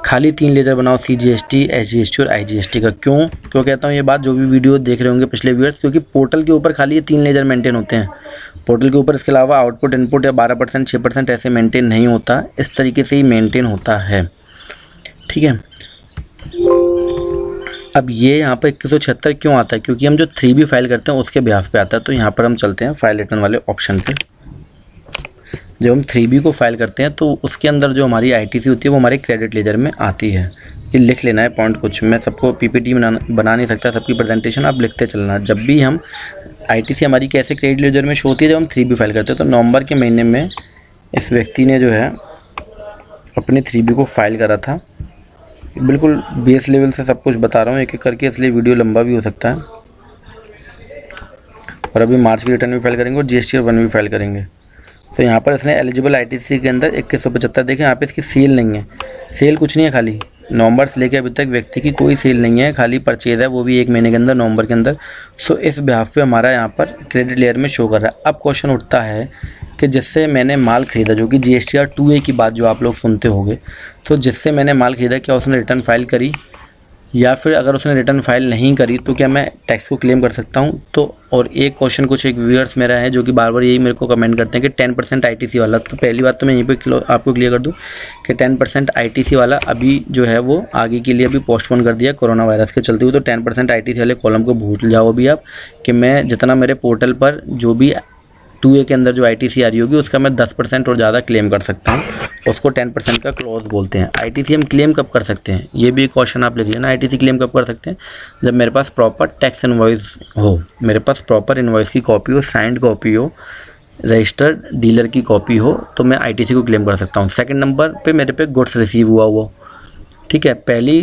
खाली 3 लेजर बनाओ, CGST SGST और IGST का। क्यों कहता हूँ ये बात, जो भी वीडियो देख रहे होंगे पिछले व्यूअर्स, क्योंकि पोर्टल के ऊपर खाली ये 3 लेजर मेंटेन होते हैं पोर्टल के ऊपर। इसके अलावा आउटपुट इनपुट या 12% 6% ऐसे मेंटेन नहीं होता, इस तरीके से ही मेंटेन होता है, ठीक है। अब ये यहाँ पर 2176 क्यों आता है, क्योंकि हम जो 3B फाइल करते हैं उसके बिहाफ पे आता है। तो यहाँ पर हम चलते हैं फाइल रिटर्न वाले ऑप्शन पे। जब हम 3B को फाइल करते हैं तो उसके अंदर जो हमारी ITC होती है वो हमारे क्रेडिट लेजर में आती है। ये लिख लेना है पॉइंट कुछ, मैं सबको PPT बना नहीं सकता, सबकी प्रेजेंटेशन आप लिखते चलना। जब भी हम ITC हमारी कैसे क्रेडिट लेजर में शो होती है, जब हम 3B फाइल करते हैं। तो नवंबर के महीने में इस व्यक्ति ने जो है अपने 3B को फाइल करा था। बिल्कुल बेस लेवल से सब कुछ बता रहा हूँ एक एक करके, इसलिए वीडियो लंबा भी हो सकता है। और अभी मार्च की रिटर्न भी फाइल करेंगे और GST और 1 भी फाइल करेंगे। तो यहाँ पर इसने एलिजिबल ITC के अंदर 2175 देखें, यहाँ पे इसकी सेल नहीं है, सेल कुछ नहीं है, खाली नवंबर से लेकर अभी तक व्यक्ति की कोई सेल नहीं है, खाली परचेज है, वो भी 1 महीने के अंदर, नवंबर के अंदर। सो इस बिहाफ पे हमारा यहाँ पर क्रेडिट लेयर में शो कर रहा है। अब क्वेश्चन उठता है कि जिससे मैंने माल खरीदा, जो कि GSTR 2A की बात जो आप लोग सुनते होंगे, तो जिससे मैंने माल खरीदा, क्या उसने रिटर्न फाइल करी, या फिर अगर उसने रिटर्न फाइल नहीं करी तो क्या मैं टैक्स को क्लेम कर सकता हूं। तो और एक क्वेश्चन कुछ एक व्यूअर्स मेरा है जो कि बार बार यही मेरे को कमेंट करते हैं कि 10% ITC वाला। तो पहली बात तो मैं यहीं पे आपको क्लियर कर दूं कि 10% ITC वाला अभी जो है वो आगे के लिए अभी पोस्टपोन कर दिया कोरोना वायरस के चलते हुए। तो 10% ITC वाले कॉलम को भूल जाओ अभी आप, कि मैं जितना मेरे पोर्टल पर जो भी 2A के अंदर जो ITC आ रही होगी उसका मैं 10% और ज़्यादा क्लेम कर सकता हूँ, उसको 10% का क्लॉज बोलते हैं। ITC हम क्लेम कब कर सकते हैं, ये भी एक क्वेश्चन आप लिख लेना। ITC क्लेम कब कर सकते हैं, जब मेरे पास प्रॉपर टैक्स इनवॉइस हो, मेरे पास प्रॉपर इनवॉइस की कॉपी हो, साइंड कॉपी हो, रजिस्टर्ड डीलर की कॉपी हो, तो मैं ITC को क्लेम कर सकता हूँ। सेकेंड नंबर पर मेरे पे गुड्स रिसीव हुआ, ठीक है। पहली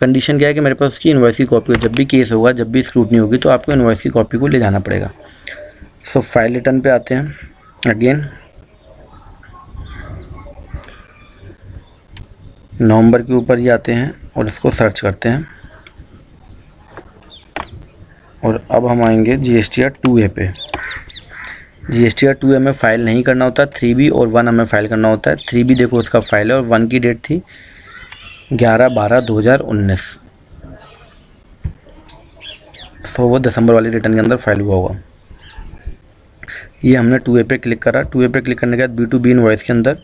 कंडीशन क्या है कि मेरे पास उसकी इनवॉइस की कॉपी हो। जब भी केस होगा, जब भी स्क्रूटनी होगी, तो आपको इनवॉइस की कॉपी को ले जाना पड़ेगा। सो फाइल रिटर्न पे आते हैं अगेन, नवंबर के ऊपर ही आते हैं और इसको सर्च करते हैं। और अब हम आएंगे GSTR 2A पे। GSTR 2A में फाइल नहीं करना होता, 3B और 1 हमें फाइल करना होता है। 3B देखो उसका फाइल है और 1 की डेट थी 11/12/2019, तो वो दिसंबर वाली रिटर्न के अंदर फाइल हुआ होगा। ये हमने 2A पे क्लिक करा। 2A पे क्लिक करने के बाद B2B इनवॉइस के अंदर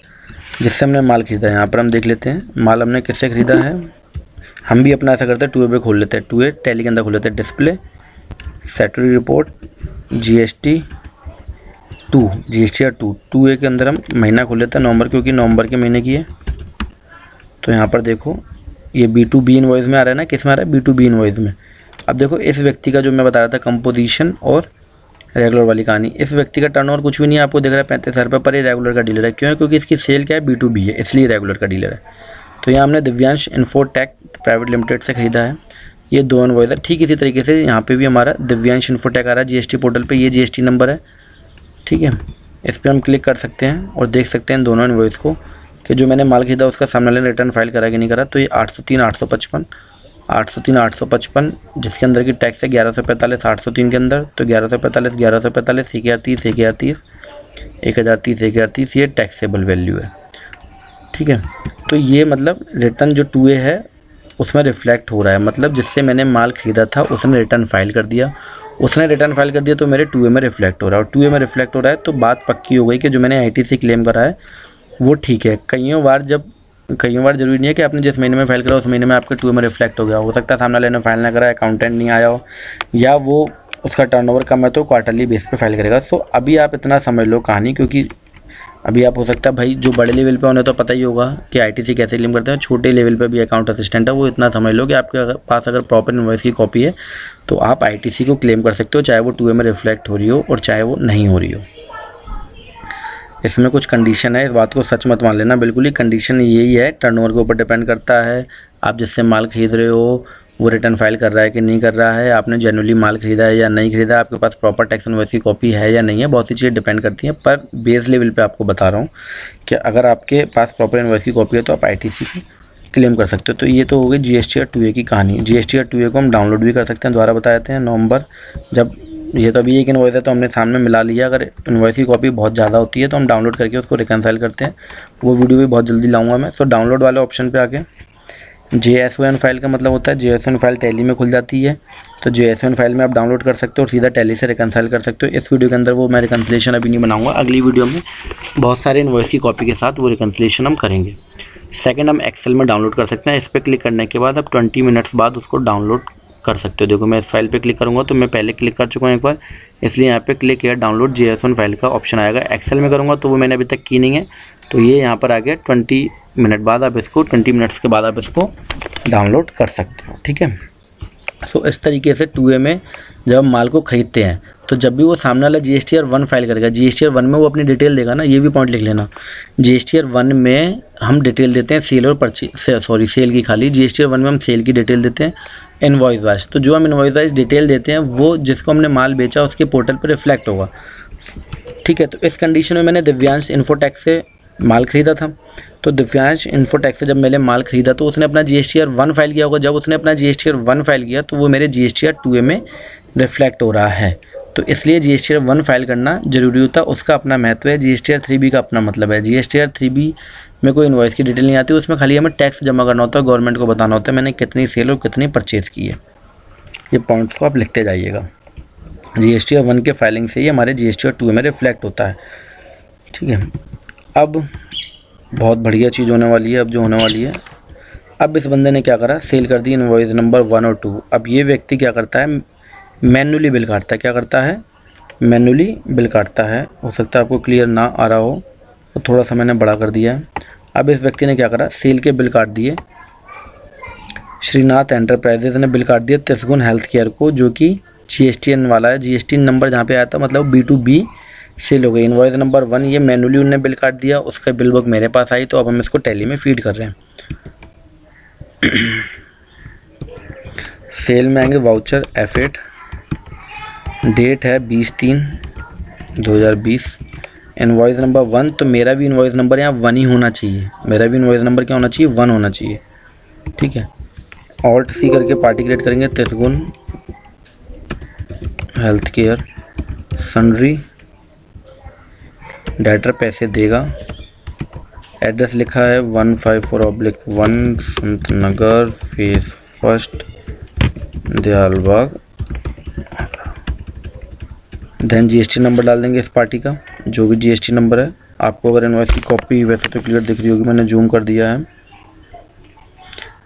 जिससे हमने माल खरीदा है, यहाँ पर हम देख लेते हैं माल हमने किससे खरीदा है। हम भी अपना ऐसा करते हैं, 2A पे खोल लेते हैं, 2A टैली के अंदर खोल लेते हैं, display, Saturday report, GSTR 2, 2A के अंदर हम महीना खोल लेते हैं नवंबर, क्योंकि नवंबर के महीने की है। तो यहाँ पर देखो ये B2B इनवॉइस में आ रहा है ना, किस में आ रहा है, B2B इनवॉइस में। अब देखो इस व्यक्ति का जो मैं बता रहा था कंपोजिशन और रेगुलर वाली कहानी, इस व्यक्ति का टर्नओवर कुछ भी नहीं है, आपको दिख रहा है 35,000 रुपये, पर ये रेगुलर का डीलर है। क्यों है, क्योंकि इसकी सेल क्या है, B2B है, इसलिए रेगुलर का डीलर है। तो यहाँ हमने दिव्यांश इन्फोटेक प्राइवेट लिमिटेड से खरीदा है। ये 2 इनवॉइस है। ठीक इसी तरीके से यहाँ पे भी हमारा दिव्यांश इन्फोटेक आ रहा है GST पोर्टल पे, ये GST नंबर है, ठीक है। इस पर हम क्लिक कर सकते हैं और देख सकते हैं दोनों इनवॉइस को कि जो मैंने माल खरीदा उसका सामने वाले रिटर्न फाइल करा कि नहीं करा। तो ये 803 जिसके अंदर की टैक्स है 1145 803 के अंदर, तो 1145 1030 1030 1030 1030 ये टैक्सेबल वैल्यू है। ठीक है। तो ये मतलब रिटर्न जो 2A है उसमें रिफ्लेक्ट हो रहा है, मतलब जिससे मैंने माल खरीदा था उसने रिटर्न फाइल कर दिया, तो मेरे 2A में रिफ्लेक्ट हो रहा है, और 2A में रिफ्लेक्ट हो रहा है तो बात पक्की हो गई कि जो मैंने ITC क्लेम करा है वो ठीक है। कईयों बार ज़रूरी नहीं है कि आपने जिस महीने में फाइल करा उस महीने में आपके 2A में रिफ्लेक्ट हो गया, हो सकता है सामने वाले ने फाइल ना करा, अकाउंटेंट नहीं आया हो, या वो उसका टर्नओवर कम है तो क्वार्टरली बेस पे फाइल करेगा। सो अभी आप इतना समझ लो कहानी, क्योंकि अभी आप हो सकता है भाई जो बड़े लेवल पे होने तो पता ही होगा कि ITC कैसे क्लेम करते हैं, छोटे लेवल पे भी अकाउंट असिस्टेंट है वो इतना समझ लो कि आपके पास अगर प्रॉपर इनवॉइस की कॉपी है तो आप ITC को क्लेम कर सकते हो, चाहे वो 2A में रिफ्लेक्ट हो रही हो और चाहे वो नहीं हो रही हो। इसमें कुछ कंडीशन है, इस बात को सच मत मान लेना, बिल्कुल ही कंडीशन यही है, टर्नओवर के ऊपर डिपेंड करता है, आप जिससे माल खरीद रहे हो वो रिटर्न फाइल कर रहा है कि नहीं कर रहा है, आपने जेन्युइनली माल खरीदा है या नहीं खरीदा, आपके पास प्रॉपर टैक्स इनवॉइस की कॉपी है या नहीं है, बहुत सी चीज़ें डिपेंड करती हैं। पर बेस लेवल पे आपको बता रहा हूँ कि अगर आपके पास प्रॉपर इनवॉइस की कॉपी है तो आप ITC को क्लेम कर सकते हो। तो ये तो हो गई GST और 2A की कहानी। GST और 2A को हम डाउनलोड भी कर सकते हैं, दोबारा बता देते हैं। नवंबर, जब ये तो अभी एक इनवॉइस है तो हमने सामने मिला लिया, अगर इनवॉइस की कॉपी बहुत ज़्यादा होती है तो हम डाउनलोड करके उसको रिकनसाइल करते हैं, वो वीडियो भी बहुत जल्दी लाऊंगा मैं। तो डाउनलोड वाले ऑप्शन पे आके JSON फाइल का मतलब होता है JSON फाइल टैली में खुल जाती है, तो JSON फाइल में आप डाउनलोड कर सकते हो और सीधा टैली से रिकनसाइल कर सकते हो। इस वीडियो के अंदर वो मैं रिकनसिलेशन अभी नहीं बनाऊंगा, अगली वीडियो में बहुत सारे इनवॉइस की कॉपी के साथ वो रिकनसिलेशन हम करेंगे। सेकंड, हम एक्सेल में डाउनलोड कर सकते हैं। इस पर क्लिक करने के बाद आप 20 मिनट्स बाद उसको डाउनलोड कर सकते हो। देखो मैं इस फाइल पे क्लिक करूंगा तो मैं पहले क्लिक कर चुका हूँ एक बार, इसलिए यहाँ पे क्लिक किया, डाउनलोड JSON फाइल का ऑप्शन आएगा। एक्सेल में करूँगा तो वो मैंने अभी तक की नहीं है, तो ये यहाँ पर आ गया। 20 मिनट बाद आप इसको 20 मिनट्स के बाद आप इसको डाउनलोड कर सकते हो, ठीक है। सो इस तरीके से 2A में जब हम माल को खरीदते हैं तो जब भी वो सामने वाला GSTR 1 फाइल करेगा, GSTR 1 में वो अपनी डिटेल देगा ना, ये भी पॉइंट लिख लेना। GSTR 1 में हम डिटेल देते हैं सेल और सेल की खाली, GSTR 1 में हम सेल की डिटेल देते हैं इनवॉइस वाइज। तो जो हम इनवॉइस वाइज डिटेल देते हैं वो जिसको हमने माल बेचा उसके पोर्टल पर रिफ्लेक्ट होगा, ठीक है। तो इस कंडीशन में मैंने दिव्यांश इन्फोटेक से माल खरीदा था, तो दिव्यांश इन्फोटेक से जब मैंने माल खरीदा तो उसने अपना GSTR 1 फाइल किया होगा, जब उसने अपना GSTR 1 फाइल किया तो वो मेरे GSTR 2A में रिफ्लेक्ट हो रहा है, तो इसलिए GSTR 1 फाइल करना जरूरी होता है, उसका अपना महत्व है। GSTR 3B का अपना मतलब है। GSTR 3B में कोई इनवॉइस की डिटेल नहीं आती, उसमें खाली हमें टैक्स जमा करना होता है, गवर्नमेंट को बताना होता है मैंने कितनी सेल और कितनी परचेज की है। ये पॉइंट्स को आप लिखते जाइएगा। GSTR 1 के फाइलिंग से ही हमारे GSTR 2A में रिफ्लेक्ट होता है, ठीक है। अब बहुत बढ़िया चीज़ होने वाली है, अब जो होने वाली है, अब इस बंदे ने क्या करा, सेल कर दी इनवॉइस नंबर 1 और 2। अब ये व्यक्ति क्या करता है, मैन्युअली बिल काटता है। क्या करता है, मैन्युअली बिल काटता है। हो सकता है आपको क्लियर ना आ रहा हो तो थोड़ा सा मैंने बड़ा कर दिया है। अब इस व्यक्ति ने क्या करा, सेल के बिल काट दिए। श्रीनाथ एंटरप्राइजेज ने बिल काट दिया तिसगुन हेल्थ केयर को, जो कि GSTN वाला है। GST नंबर जहाँ पे आया था मतलब B2B सेल हो गई। इनवॉइस नंबर 1 ये मैन्युअली उन्होंने बिल काट दिया, उसका बिल बुक मेरे पास आई, तो अब हम इसको टैली में फीड कर रहे हैं। सेल में आएंगे वाउचर F8, डेट है 20/3/2020। इनवॉइस नंबर 1, तो मेरा भी इनवॉइस नंबर यहाँ 1 ही होना चाहिए, मेरा भी इनवॉइस नंबर क्या होना चाहिए, 1 होना चाहिए, ठीक है। Alt C करके पार्टी क्रिएट करेंगे, Tisgun health care sundry, director पैसे देगा, एड्रेस लिखा है 154/1 Sant Nagar phase 1 Dayalbagh. Then GST number डाल देंगे इस पार्टी का, जो भी GST नंबर है। आपको अगर इनवॉइस की कॉपी वैसे तो क्लियर दिख रही होगी, मैंने जूम कर दिया है।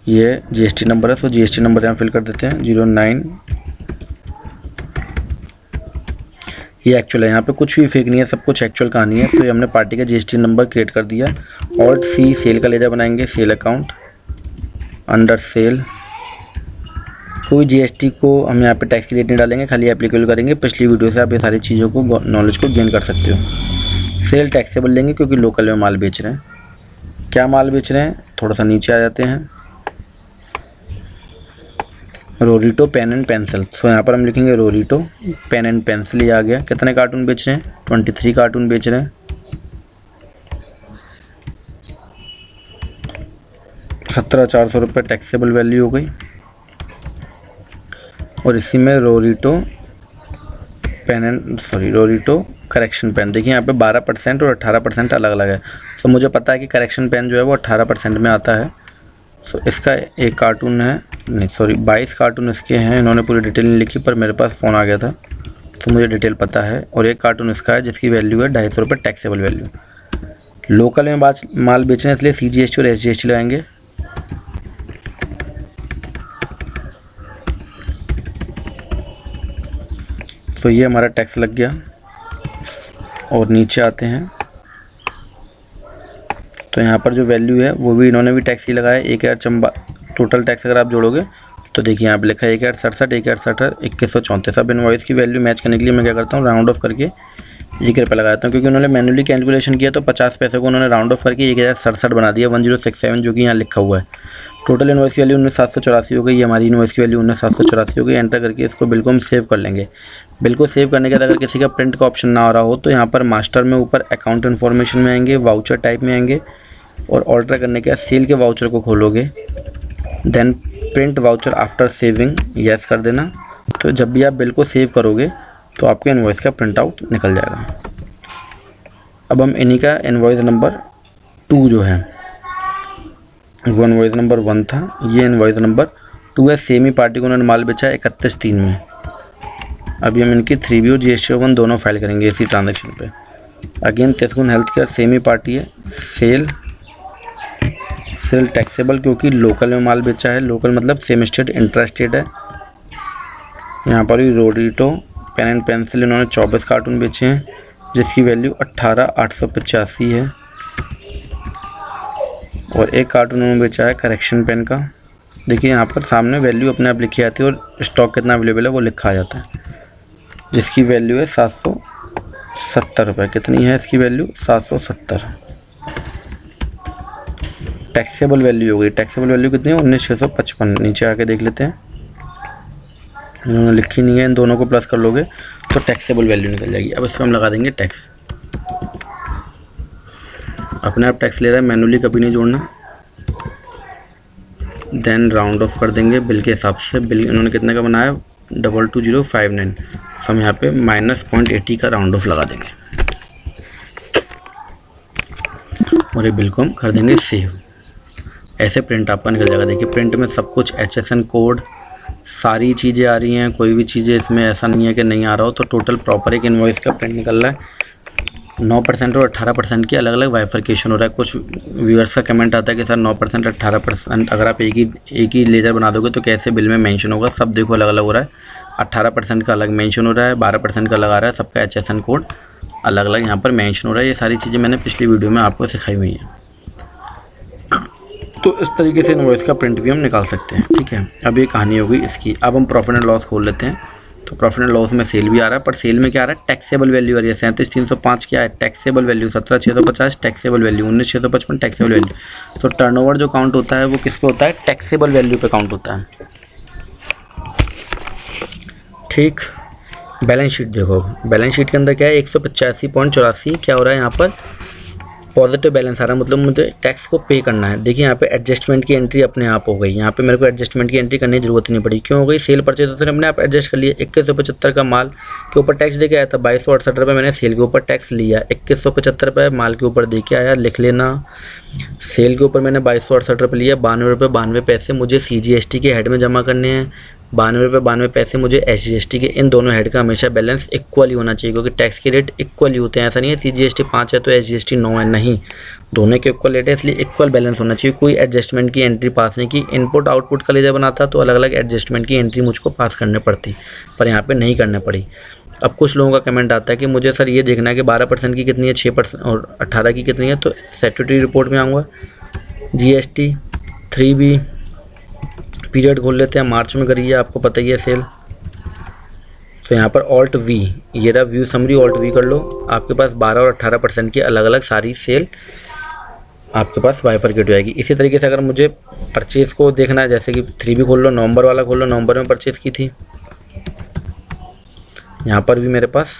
ये GST नंबर है, तो GST नंबर यहाँ फिल कर देते हैं 09। ये एक्चुअल है, यहाँ पे कुछ भी फेक नहीं है, सब कुछ एक्चुअल कहानी है। तो ये हमने पार्टी का GST नंबर क्रिएट कर दिया। Alt C सेल का लेजर बनाएंगे, सेल अकाउंट अंडर सेल। कोई GST को हम यहाँ पे टैक्स की रेट नहीं डालेंगे, खाली एप्लीकेबल करेंगे। पिछली वीडियो से आप ये सारी चीज़ों को नॉलेज को गेन कर सकते हो। सेल टैक्सेबल लेंगे क्योंकि लोकल में माल बेच रहे हैं। क्या माल बेच रहे हैं, थोड़ा सा नीचे आ जाते हैं। रोरिटो पेन एंड पेंसिल, सो यहाँ पर हम लिखेंगे रोरिटो पेन एंड पेंसिल। ये आ गया। कितने कार्टून बेच रहे हैं, 23 कार्टून बेच रहे हैं। 17,400 रुपये टैक्सेबल वैल्यू हो गई। और इसी में रोरिटो करेक्शन पेन, देखिए यहाँ पे 12% और 18% अलग अलग है। तो मुझे पता है कि करेक्शन पेन जो है वो 18% में आता है। तो इसका एक कार्टून है, नहीं सॉरी 22 कार्टून इसके हैं। इन्होंने पूरी डिटेल नहीं लिखी पर मेरे पास फ़ोन आ गया था तो मुझे डिटेल पता है। और एक कार्टून इसका है जिसकी वैल्यू है 250 रुपये टैक्सेबल वैल्यू। लोकल में माल बेचना है इसलिए CGST और SGST लगाएंगे। तो ये हमारा टैक्स लग गया। और नीचे आते हैं तो यहाँ पर जो वैल्यू है वो भी इन्होंने भी टैक्स ही लगाया 1000 टोटल टैक्स अगर आप जोड़ोगे तो देखिए यहाँ पे लिखा है 1067, 1067, 2134। अब इनवॉइस की वैल्यू मैच करने के लिए मैं क्या करता हूँ, राउंड ऑफ करके 1 रुपये लगाता हूँ, क्योंकि उन्होंने मैनुअली कैलकुलेशन किया तो 50 पैसे को उन्होंने राउंड ऑफ करके 1067 बना दिया, 1067 जो कि यहाँ लिखा हुआ है। टोटल इनवॉइस की वैल्यू 19,784 हो गई। ये हमारी इनवॉइस की वैल्यू 19,784 हो गई। एंटर करके इसको बिल्कुल हम सेव कर लेंगे। बिल्कुल सेव करने के बाद अगर किसी का प्रिंट का ऑप्शन ना आ रहा हो तो यहाँ पर मास्टर में ऊपर अकाउंट इन्फॉर्मेशन में आएंगे, वाउचर टाइप में आएंगे और ऑल्टर करने के बाद सेल के वाउचर को खोलोगे, then print voucher after saving yes कर देना। तो जब भी आप बिल को सेव करोगे तो आपके इनवॉइस का प्रिंट आउट निकल जाएगा। अब हम इन्हीं का इनवॉइस नंबर 2 जो है वो इनवॉइस नंबर 1 था, ये इनवॉइस नंबर 2 है। सेम ही पार्टी को उन्होंने माल बेचा है 31/3 में। अभी हम इनकी 3B और GST-01 दोनों फाइल करेंगे इसी ट्रांजेक्शन पे। अगेन तेजगुन हेल्थ केयर सेम ही पार्टी है। सेल टैक्सेबल क्योंकि लोकल में माल बेचा है। लोकल मतलब सेम स्टेट इंट्रा स्टेट है। यहाँ पर ही रोडिटो पेन एंड पेंसिल इन्होंने 24 कार्टून बेचे हैं जिसकी वैल्यू 18,885 है। और एक कार्टून उन्होंने बेचा है करेक्शन पेन का। देखिए यहाँ पर सामने वैल्यू अपने आप लिखी आती है और स्टॉक कितना अवेलेबल है वो लिखा आ जाता है, जिसकी वैल्यू है 770 रुपये। कितनी है इसकी वैल्यू? 770। टैक्सेबल वैल्यू हो गई। टैक्सेबल वैल्यू कितनी है? 19,655। नीचे आके देख लेते हैं, इन्होंने लिखी नहीं है। इन दोनों को प्लस कर लोगे तो टैक्सेबल वैल्यू निकल जाएगी। अब इस पर हम लगा देंगे टैक्स। अपने आप टैक्स ले रहा है, मैनुअली कभी नहीं जोड़ना। देन राउंड ऑफ कर देंगे बिल के हिसाब से। बिल इन्होंने कितने का बनाया? 22059। तो हम यहाँ पे -0.80 का राउंड ऑफ लगा देंगे और ये बिल को हम कर देंगे सेव। ऐसे प्रिंट आपका निकल जाएगा। देखिए प्रिंट में सब कुछ HSN कोड सारी चीज़ें आ रही हैं, कोई भी चीज़ें इसमें ऐसा नहीं है कि नहीं आ रहा हो। तो टोटल प्रॉपर एक इनवॉइस का प्रिंट निकल रहा है। 9% और 18% की अलग अलग वाइफर्केशन हो रहा है। कुछ व्यूअर्स का कमेंट आता है कि सर 9% 18% अगर आप एक ही लेजर बना दोगे तो कैसे बिल में मेंशन होगा? सब देखो अलग अलग हो रहा है। 18% का अलग मेंशन हो रहा है, 12% का लगा रहा है। सबका HSN कोड अलग अलग यहाँ पर मेंशन हो रहा है। ये सारी चीज़ें मैंने पिछली वीडियो में आपको सिखाई हुई हैं। तो इस तरीके से इनवॉइस का प्रिंट भी हम निकाल सकते हैं। ठीक है, अब ये कहानी हो गई इसकी। अब हम प्रॉफिट एंड लॉस खोल लेते हैं। तो प्रॉफिट एंड लॉस में सेल भी आ रहा है, पर सेल में क्या आ रहा है? टैक्सेबल वैल्यू आ रही है 37,305 क्या है? Taxable value 17,650 taxable value 19,655 taxable value. तो टर्नओवर जो काउंट होता है वो किस पे होता है? टैक्सेबल वैल्यू पे काउंट होता है। ठीक, बैलेंस शीट देखो। बैलेंस शीट के अंदर क्या है? 185.84 क्या हो रहा है यहाँ पर? पॉजिटिव बैलेंस आ रहा है, मतलब मुझे टैक्स को पे करना है। देखिए यहाँ पे एडजस्टमेंट की एंट्री अपने आप हो गई। यहाँ पे मेरे को एडजस्टमेंट की एंट्री करने की जरूरत नहीं पड़ी। क्यों हो गई? सेल परचेज तो अपने आप एडजस्ट कर लिया। 2175 का माल के ऊपर टैक्स दे के आया था, 2268 रुपये मैंने सेल के ऊपर टैक्स लिया। 2175 रुपये माल के ऊपर दे के आया, लिख लेना। सेल के ऊपर मैंने 2268 रुपये लिया। 92 रुपये 92 पैसे मुझे CGST के हेड में जमा करने हैं। 92 रुपये 92 पैसे मुझे SGST के। इन दोनों हेड का हमेशा बैलेंस इक्वल ही होना चाहिए, क्योंकि टैक्स के रेट इक्वल ही होते हैं। ऐसा नहीं है CGST 5 है तो SGST 9 है, नहीं, दोनों के इक्वल रेट है, इसलिए इक्वल बैलेंस होना चाहिए। कोई एडजस्टमेंट की एंट्री पास नहीं की। इनपुट आउटपुट का लेजर बनाता तो अलग अलग एडजस्टमेंट की एंट्री मुझको पास करने पड़ती, पर यहाँ पे नहीं करना पड़ी। अब कुछ लोगों का कमेंट आता है कि मुझे सर ये देखना है कि 12% की कितनी है, 6% और 18 की कितनी है। तो स्टैट्यूटरी रिपोर्ट में आऊँगा, GST 3B पीरियड खोल लेते हैं। मार्च में करिए, आपको पता ही है सेल। तो यहाँ पर Alt V, ये रहा व्यू समरी, Alt V कर लो। आपके पास 12 और 18% की अलग अलग सारी सेल आपके पास बाइफरकेट हो जाएगी। इसी तरीके से अगर मुझे परचेज को देखना है, जैसे कि 3B खोल लो, नवंबर वाला खोल लो, नवंबर में परचेज की थी। यहाँ पर भी मेरे पास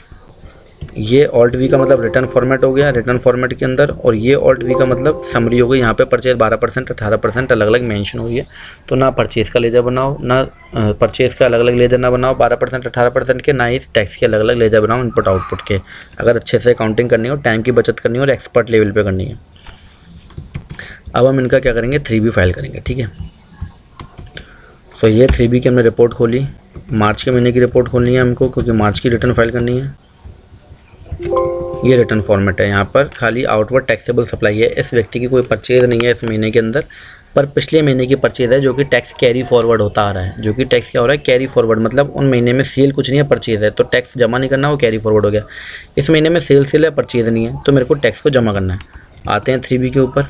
ये ऑल्ट वी का मतलब रिटर्न फॉर्मेट हो गया रिटर्न फॉर्मेट के अंदर, और ये ऑल्ट वी का मतलब समरी हो गई। यहाँ पे परचेज 12% 18% अलग अलग मेंशन हुई है, तो ना परचेज का लेजर बनाओ, ना परचेज का अलग अलग लेजर ना बनाओ 12% 18% के, ना ही टैक्स के अलग अलग लेजर बनाओ इनपुट आउटपुट के। अगर अच्छे से अकाउंटिंग करनी हो, टाइम की बचत करनी हो और एक्सपर्ट लेवल पे करनी है। अब हम इनका क्या करेंगे, 3B फाइल करेंगे। ठीक है, तो ये 3B की हमने रिपोर्ट खोली, मार्च के महीने की रिपोर्ट खोलनी है हमको, क्योंकि मार्च की रिटर्न फाइल करनी है। ये रिटर्न फॉर्मेट है, यहाँ पर खाली आउटवर्ड टैक्सेबल सप्लाई है। इस व्यक्ति की कोई परचेज नहीं है इस महीने के अंदर, पर पिछले महीने की परचेज है जो कि टैक्स कैरी फॉरवर्ड होता आ रहा है। जो कि टैक्स क्या हो रहा है, कैरी फॉरवर्ड, मतलब उन महीने में सेल कुछ नहीं है, परचेज है, तो टैक्स जमा नहीं करना, वो कैरी फॉरवर्ड हो गया। इस महीने में सेल है, परचेज नहीं है, तो मेरे को टैक्स को जमा करना है। आते हैं 3B के ऊपर।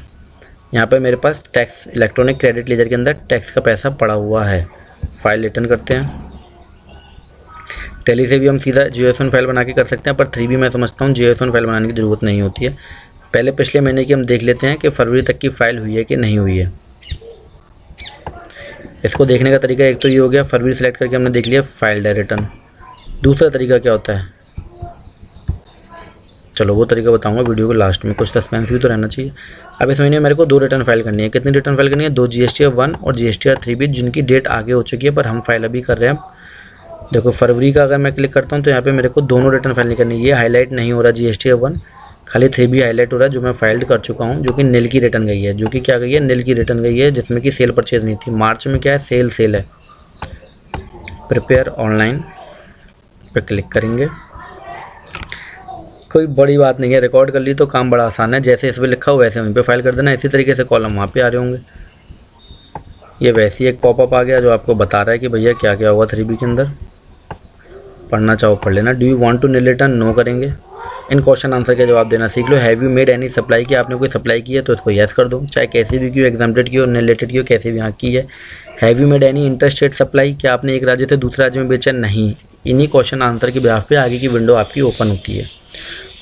यहाँ पर मेरे पास टैक्स इलेक्ट्रॉनिक क्रेडिट लेजर के अंदर टैक्स का पैसा पड़ा हुआ है। फाइल रिटर्न करते हैं। टैली से भी हम सीधा GS1 फाइल बना के कर सकते हैं, पर 3B मैं समझता हूँ GS1 फाइल बनाने की ज़रूरत नहीं होती है। पहले पिछले महीने की हम देख लेते हैं कि फरवरी तक की फ़ाइल हुई है कि नहीं हुई है। इसको देखने का तरीका एक तो ये हो गया, फरवरी सेलेक्ट करके हमने देख लिया, फाइल है रिटर्न। दूसरा तरीका क्या होता है, चलो वो तरीका बताऊंगा वीडियो को लास्ट में, कुछ सस्पेंस भी तो रहना चाहिए। अब इस महीने मेरे को 2 रिटर्न फाइल करनी है। कितनी रिटर्न फाइल करनी है, 2 GSTR 1 और GSTR 3B, जिनकी डेट आगे हो चुकी है, पर हम फाइल अभी कर रहे हैं। देखो फरवरी का अगर मैं क्लिक करता हूँ तो यहाँ पे मेरे को दोनों रिटर्न फाइल नहीं करनी। ये हाईलाइट नहीं हो रहा GSTR 1, खाली 3B हाईलाइट हो रहा है, जो मैं फाइल्ड कर चुका हूँ, जो कि नील की रिटर्न गई है। जो कि क्या गई है, नील की रिटर्न गई है, जिसमें कि सेल परचेज नहीं थी। मार्च में क्या है, सेल है। प्रिपेयर ऑनलाइन पे क्लिक करेंगे। कोई बड़ी बात नहीं है, रिकॉर्ड कर ली तो काम बड़ा आसान है। जैसे इस पर लिखा हो वैसे वहीं पे फाइल कर देना। इसी तरीके से कॉलम वहाँ पे आ रहे होंगे। ये वैसे ही एक पॉपअप आ गया जो आपको बता रहा है कि भैया क्या क्या हुआ 3B के अंदर। पढ़ना चाहो पढ़ लेना। Do you want to nil return, no करेंगे। इन क्वेश्चन आंसर के जवाब देना सीख लो। Have you made any supply, कि आपने कोई सप्लाई की है तो इसको यस कर दो, चाहे कैसी भी की हो, एग्जाम्पलेड की हो, रिलेटेड की हो, कैसी भी यहाँ की है। Have you made any interstate supply, क्या आपने एक राज्य से दूसरे राज्य में बेचा, नहीं। इन्हीं क्वेश्चन आंसर के बिहाफ पे आगे की विंडो आपकी ओपन होती है।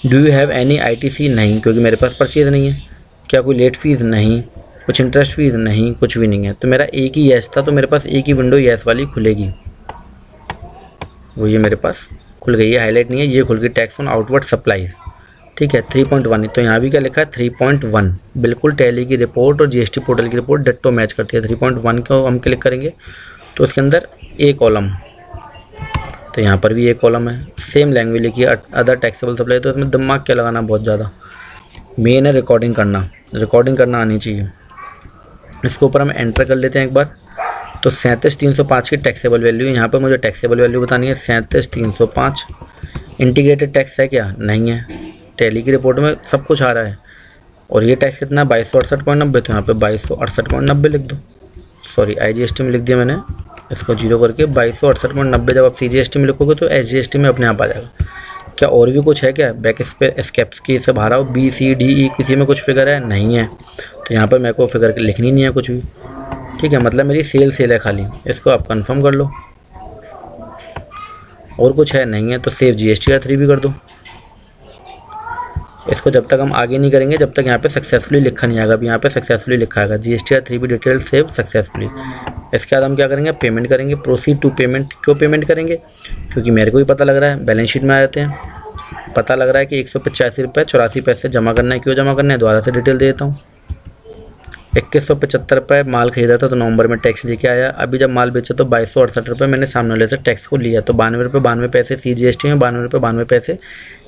Do you have any ITC, नहीं, क्योंकि मेरे पास परचेज नहीं है। क्या कोई लेट फीस, नहीं। कुछ इंटरेस्ट फीस, नहीं, कुछ भी नहीं है। तो मेरा एक ही यस था, तो मेरे पास एक ही विंडो यस वाली खुलेगी, वो ये मेरे पास खुल गई है, हाईलाइट नहीं है। ये खुल गई टैक्स ऑन आउटवर्ड सप्लाईज। ठीक है, 3.1, तो यहाँ भी क्या लिखा है 3.1, बिल्कुल टैली की रिपोर्ट और GST पोर्टल की रिपोर्ट डिट्टो मैच करती है। 3.1 को हम क्लिक करेंगे तो उसके अंदर ए कॉलम, तो यहाँ पर भी एक कॉलम है, सेम लैंग्वेज लिखी है, अदर टैक्सेबल सप्लाई। तो इसमें दिमाग क्या लगाना बहुत ज़्यादा, मेन है रिकॉर्डिंग करना आनी चाहिए। इसके ऊपर हम एंटर कर लेते हैं एक बार। तो 37,305 की टैक्सेबल वैल्यू, यहाँ पर मुझे टैक्सेबल वैल्यू बतानी है 37,305। इंटीग्रेटेड टैक्स है क्या, नहीं है। टैली की रिपोर्ट में सब कुछ आ रहा है। और ये टैक्स कितना है 2268.90, तो यहाँ पे 2268.90 लिख दो। सॉरी IGST में लिख दिया मैंने, इसको जीरो करके 2268.90। जब आप CGST में लिखोगे तो SGST में अपने आप आ जाएगा। क्या और भी कुछ है क्या, बैक स्केप्स की से बाहर आओ, B C D E किसी में कुछ फिगर है, नहीं है। तो यहाँ पर मेरे को फिगर लिखनी नहीं है कुछ भी। ठीक है, मतलब मेरी सेल है खाली, इसको आप कंफर्म कर लो। और कुछ है, नहीं है, तो सेव GSTR 3B कर दो। इसको जब तक हम आगे नहीं करेंगे जब तक यहाँ पे सक्सेसफुली लिखा नहीं आएगा। अभी यहाँ पे सक्सेसफुली लिखा आएगा, GSTR 3B detail save successfully. इसके बाद हम क्या करेंगे, पेमेंट करेंगे, प्रोसीड टू पेमेंट। क्यों पेमेंट करेंगे, क्योंकि मेरे को भी पता लग रहा है, बैलेंस शीट में आ जाते हैं, पता लग रहा है कि 185 रुपये 84 पैसे जमा करना है। क्यों जमा करना है, दोबारा से डिटेल दे देता हूँ। 2175 रुपये माल खरीदा था तो नवंबर में टैक्स लेके आया। अभी जब माल बेचा तो 2268 रुपये मैंने सामने वाले से टैक्स को लिया, तो 92 रुपये 92 पैसे CGST में, 92 रुपये 92 पैसे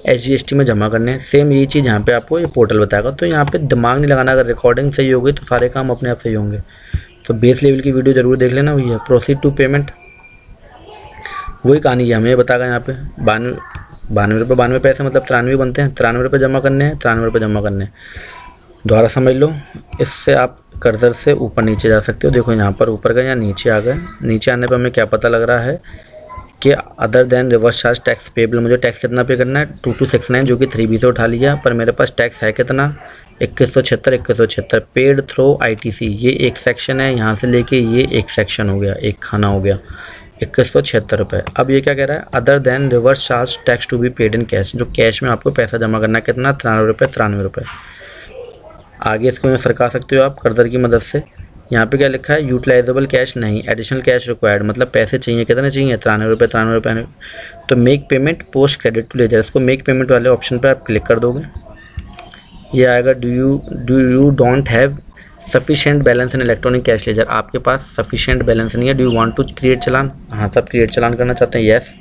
SGST में जमा करने हैं। सेम यही चीज़ यहाँ पे आपको ये पोर्टल बताएगा। तो यहाँ पे दिमाग नहीं लगाना, अगर रिकॉर्डिंग सही होगी तो सारे काम अपने आप सही होंगे। तो बेस लेवल की वीडियो जरूर देख लेना। वही है प्रोसीड टू पेमेंट, वही कहानी है, हमें बताएगा यहाँ पे 92 रुपये 92 पैसे मतलब 93 बनते हैं। 93 रुपये जमा करने हैं, 93 रुपये जमा करने हैं। दोबारा समझ लो, इससे आप कर्सर से ऊपर नीचे जा सकते हो। देखो यहाँ पर ऊपर गए या नीचे आ गए। नीचे आने पर हमें क्या पता लग रहा है कि other than reverse charge tax payable, मुझे टैक्स कितना पे करना है 2269, जो कि 3B से उठा लिया। पर मेरे पास टैक्स है कितना 2176 पेड थ्रो ITC। ये एक सेक्शन है, यहाँ से लेके ये एक सेक्शन हो गया, एक खाना हो गया 2176 रुपये। अब ये क्या कह रहा है, other than reverse charge tax to be paid in cash, जो कैश में आपको पैसा जमा करना है कितना 93 रुपये। आगे इसको सरका सकते हो आप कर्सर की मदद से। यहाँ पे क्या लिखा है, यूटिलाइजेबल कैश नहीं, एडिशनल कैश रिक्वायर्ड, मतलब पैसे चाहिए, कितने चाहिए, 93 रुपये। तो make payment post credit to ledger, इसको मेक पेमेंट वाले ऑप्शन पर आप क्लिक कर दोगे, ये आएगा do you don't have sufficient balance in electronic cash ledger, आपके पास सफिशिएंट बैलेंस नहीं है, do you want to create challan, हाँ सब क्रिएट चालान करना चाहते हैं, यस।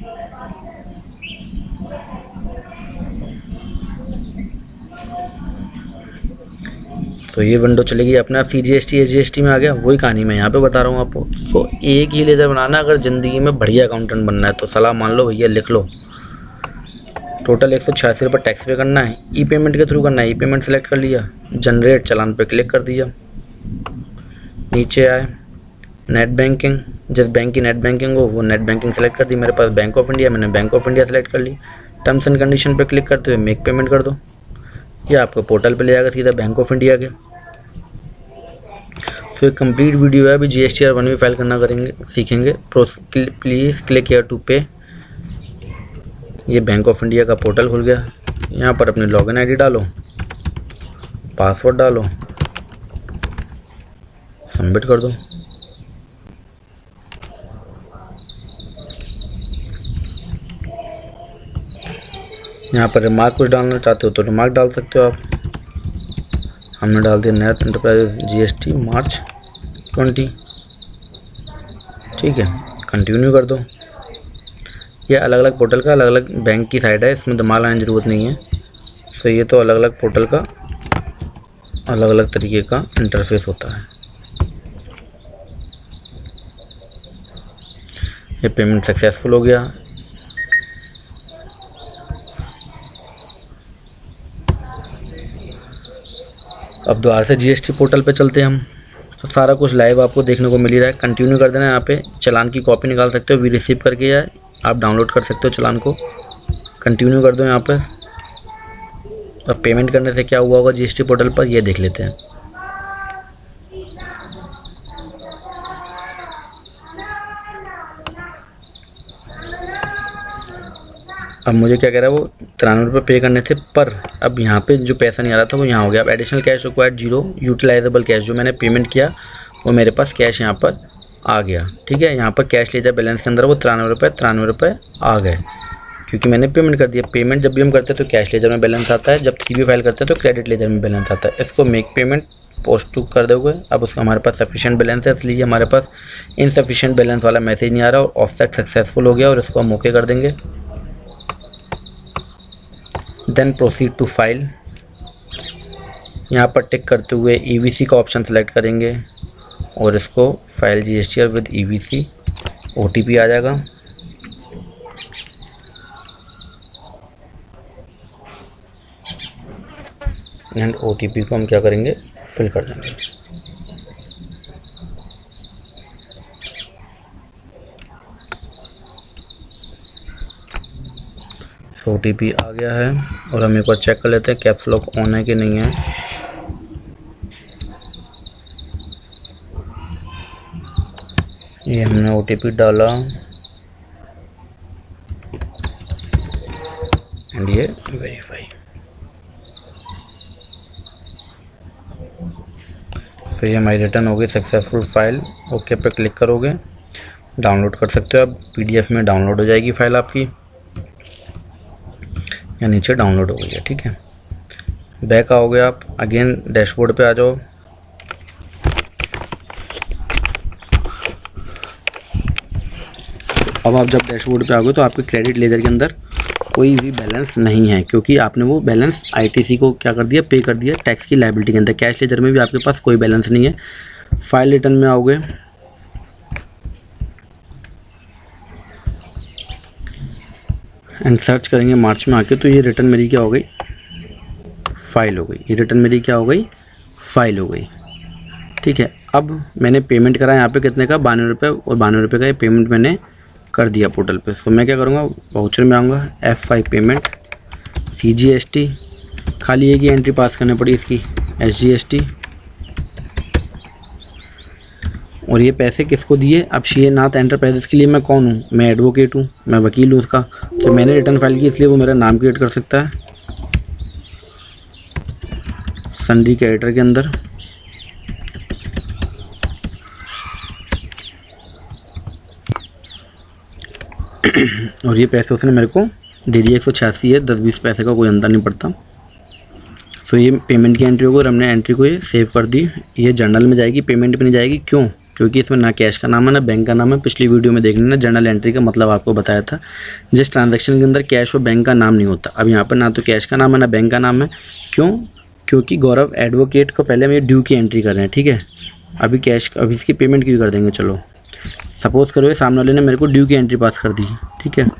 तो ये विंडो चलेगी अपने आप, CGST SGST में आ गया, वही कहानी मैं यहाँ पे बता रहा हूँ आपको। तो एक ही लेजर बनाना, अगर ज़िंदगी में बढ़िया अकाउंटेंट बनना है तो सलाह मान लो भैया, लिख लो। टोटल 186 रुपये टैक्स पे करना है, ई पेमेंट के थ्रू करना है, ई पेमेंट सेलेक्ट कर लिया, जनरेट चालान पे क्लिक कर दिया, नीचे आए नेट बैंकिंग, जिस बैंक की नेट बैंकिंग हो वो नेट बैंकिंग सेलेक्ट कर दी, मेरे पास बैंक ऑफ इंडिया, मैंने बैंक ऑफ इंडिया सेलेक्ट कर ली, टर्म्स एंड कंडीशन पे क्लिक करते हुए मेक पेमेंट कर दो, ये आपको पोर्टल पे ले जाएगा सीधा बैंक ऑफ इंडिया के। तो एक कंप्लीट वीडियो है, अभी GSTR 1 भी फाइल करना करेंगे, सीखेंगे। प्लीज़ क्लिक हियर टू पे, ये बैंक ऑफ इंडिया का पोर्टल खुल गया, यहाँ पर अपनी लॉगिन ID डालो, पासवर्ड डालो, सबमिट कर दो। यहाँ पर रिमार्क कुछ डालना चाहते हो तो रिमार्क डाल सकते हो आप, हमने डाल दिया नेट एंटरप्राइज GST मार्च 20, ठीक है, कंटिन्यू कर दो। ये अलग अलग पोर्टल का अलग अलग बैंक की साइड है, इसमें दिमाग लगाने की ज़रूरत नहीं है। तो ये तो अलग अलग पोर्टल का अलग अलग तरीके का इंटरफेस होता है। ये पेमेंट सक्सेसफुल हो गया, अब दोबारा से GST पोर्टल पे चलते हैं हम। तो सारा कुछ लाइव आपको देखने को मिल ही रहा है, कंटिन्यू कर देना है। यहाँ पे चालान की कॉपी निकाल सकते हो, वी रिसीव करके या आप डाउनलोड कर सकते हो चालान को, कंटिन्यू कर दो यहाँ पे। अब पेमेंट करने से क्या हुआ होगा GST पोर्टल पर, ये देख लेते हैं। अब मुझे क्या कह रहा है, वो 93 रुपये पे करने थे, पर अब यहाँ पे जो पैसा नहीं आ रहा था वो यहाँ हो गया। अब एडिशनल कैश रिक्वायर्ड 0, यूटिलाइजेबल कैश, जो मैंने पेमेंट किया वो मेरे पास कैश यहाँ पर आ गया, ठीक है। यहाँ पर कैश लेजर बैलेंस के अंदर वो 93 रुपये आ गए, क्योंकि मैंने पेमेंट कर दिया। पेमेंट जब भी हम करते हैं तो कैश लेजर में बैलेंस आता है, जब CB फाइल करते हैं तो क्रेडिट लेजर में बैलेंस आता है। इसको मेक पेमेंट पोस्ट टू कर दोगे। अब उसका हमारे पास सफिशिएंट बैलेंस है, इसलिए हमारे पास इनसफिशिएंट बैलेंस वाला मैसेज नहीं आ रहा और ऑफसेट सक्सेसफुल हो गया, और इसको हम ओके कर देंगे। देन प्रोसीड टू फाइल, यहाँ पर टिक करते हुए EVC का ऑप्शन सेलेक्ट करेंगे और इसको file GSTR with EVC, OTP आ जाएगा। एंड OTP को हम क्या करेंगे, फिल कर देंगे। OTP आ गया है और हम एक बार चेक कर लेते हैं कैप्स लॉक ऑन है कि नहीं है। ये हमने OTP डाला एंड ये वेरीफाई। फिर ये हमारी रिटर्न हो गई सक्सेसफुल फाइल। ओके पे क्लिक करोगे, डाउनलोड कर सकते हो। अब PDF में डाउनलोड हो जाएगी फाइल आपकी, या नीचे डाउनलोड हो गई है, ठीक है। बैक आओगे आप, अगेन डैशबोर्ड पे आ जाओ। अब आप जब डैशबोर्ड पे आओगे तो आपके क्रेडिट लेजर के अंदर कोई भी बैलेंस नहीं है, क्योंकि आपने वो बैलेंस ITC को क्या कर दिया, पे कर दिया टैक्स की लायबिलिटी के अंदर। कैश लेजर में भी आपके पास कोई बैलेंस नहीं है। फाइल रिटर्न में आओगे, एंड सर्च करेंगे मार्च में आके, तो ये रिटर्न मेरी क्या हो गई, फाइल हो गई। ये रिटर्न मेरी क्या हो गई, फाइल हो गई, ठीक है। अब मैंने पेमेंट करा यहाँ पे कितने का, 92 रुपये, और 92 रुपये का ये पेमेंट मैंने कर दिया पोर्टल पे। तो मैं क्या करूँगा, वाउचर में आऊँगा, F5 पेमेंट, CGST, खाली एक ही एंट्री पास करनी पड़ी इसकी, SGST, और ये पैसे किसको दिए। अब श्रीनाथ एंटरप्राइजेस के लिए मैं कौन हूँ, मैं एडवोकेट हूँ, मैं वकील हूँ उसका, तो मैंने रिटर्न फाइल की, इसलिए वो मेरा नाम क्रिएट कर सकता है सन्डी के एडिटर के अंदर। और ये पैसे उसने मेरे को दे दिए 186 है, 10-20 पैसे का कोई अंतर नहीं पड़ता। सो ये पेमेंट की एंट्री होगी और हमने एंट्री को ये सेव कर दी। ये जर्नल में जाएगी, पेमेंट पे नहीं जाएगी। क्यों? क्योंकि इसमें ना कैश का नाम है ना बैंक का नाम है। पिछली वीडियो में देखने ना जर्नल एंट्री का मतलब आपको बताया था, जिस ट्रांजैक्शन के अंदर कैश और बैंक का नाम नहीं होता। अब यहाँ पर ना तो कैश का नाम है ना बैंक का नाम है। क्यों? क्योंकि गौरव एडवोकेट को पहले हम ये ड्यू की एंट्री कर रहे हैं, ठीक है। अभी इसकी पेमेंट की कर देंगे। चलो सपोज करो सामने वाले ने मेरे को ड्यू की एंट्री पास कर दी, ठीक है।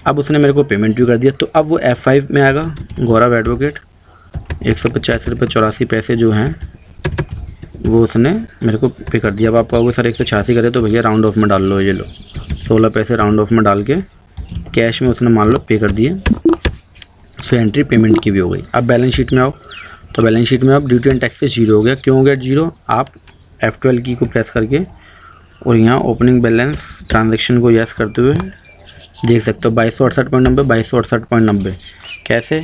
अब उसने मेरे को पेमेंट ड्यू कर दिया, तो अब वो F5 में आएगा। गौरव एडवोकेट 185 रुपये 84 पैसे जो हैं वो उसने मेरे को पे कर दिया। अब आप कहोगे सर 186 करे तो भैया राउंड ऑफ में डाल लो, ये लो 16 पैसे राउंड ऑफ में डाल के कैश में उसने मान लो पे कर दिए। सो एंट्री पेमेंट की भी हो गई। अब बैलेंस शीट में आओ, तो बैलेंस शीट में अब ड्यूटी एंड टैक्सेस 0 हो गया। क्यों हो गया 0? आप F12 की को प्रेस करके और यहाँ ओपनिंग बैलेंस ट्रांजेक्शन को यस करते हुए देख सकते हो 2268.90 2268.90। कैसे?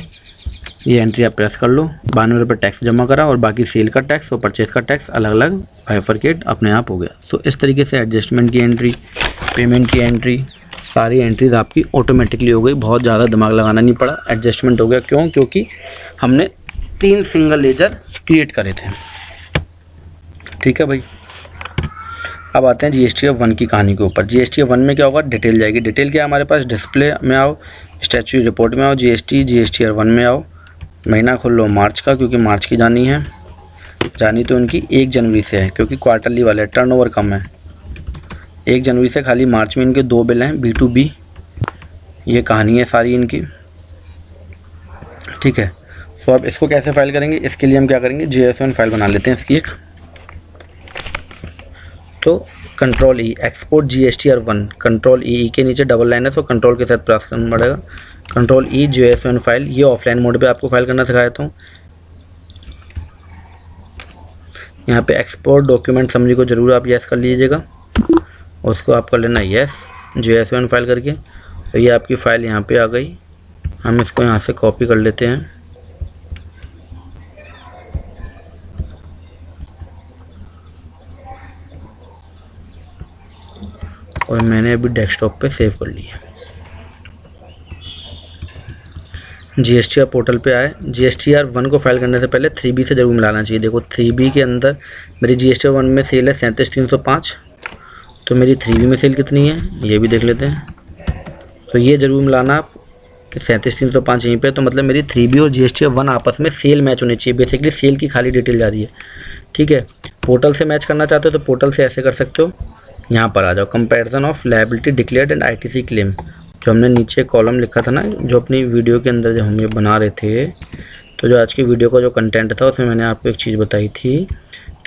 ये एंट्री आप प्रेस कर लो। 92 रुपये टैक्स जमा करा और बाकी सेल का टैक्स और परचेज का टैक्स अलग अलग बाइफरकेट अपने आप हो गया। तो इस तरीके से एडजस्टमेंट की एंट्री, पेमेंट की एंट्री, सारी एंट्रीज आपकी ऑटोमेटिकली हो गई। बहुत ज़्यादा दिमाग लगाना नहीं पड़ा, एडजस्टमेंट हो गया। क्यों? क्योंकि हमने 3 सिंगल लेजर क्रिएट करे थे, ठीक है भाई। अब आते हैं GSTF1 की कहानी के ऊपर। GSTF1 में क्या होगा? डिटेल जाएगी। डिटेल क्या है हमारे पास? डिस्प्ले में आओ, स्टैच्यूटरी रिपोर्ट में आओ, GSTR1 में आओ। महीना खोल लो मार्च का, क्योंकि मार्च की जानी है। जानी तो उनकी 1 जनवरी से है, क्योंकि क्वार्टरली वाले टर्नओवर कम है। 1 जनवरी से खाली मार्च में इनके 2 बिल हैं B2B। ये कहानी है सारी इनकी, ठीक है। तो अब इसको कैसे फाइल करेंगे? इसके लिए हम क्या करेंगे? JSON फाइल बना लेते हैं इसकी एक। तो control E export GSTR1, control E के नीचे डबल लाइन है, तो कंट्रोल के साथ प्रेस करना पड़ेगा। कंट्रोल E JSON फाइल, ये ऑफलाइन मोड पे आपको फाइल करना सिखाया था। यहाँ पे एक्सपोर्ट डॉक्यूमेंट समरी को जरूर आप यस कर लीजिएगा, उसको आप कर लेना यस JSON फाइल करके। तो ये आपकी फ़ाइल यहाँ पे आ गई। हम इसको यहाँ से कॉपी कर लेते हैं और मैंने अभी डेस्कटॉप पे सेव कर लिया। GSTR पोर्टल पे आए। GSTR1 को फाइल करने से पहले 3B से जरूर मिलाना चाहिए। देखो 3B के अंदर मेरी GSTR1 में सेल है 37,305, तो मेरी 3B में सेल कितनी है ये भी देख लेते हैं। तो ये जरूर मिलाना आप कि 37,305 यहीं पे, तो मतलब मेरी 3B और GSTR1 आपस में सेल मैच होनी चाहिए। बेसिकली सेल की खाली डिटेल जा रही है, ठीक है। पोर्टल से मैच करना चाहते हो तो पोर्टल से ऐसे कर सकते हो। यहाँ पर आ जाओ, comparison of liability declared and ITC claim, जो हमने नीचे कॉलम लिखा था ना, जो अपनी वीडियो के अंदर जब हम ये बना रहे थे, तो जो आज की वीडियो का जो कंटेंट था उसमें मैंने आपको एक चीज़ बताई थी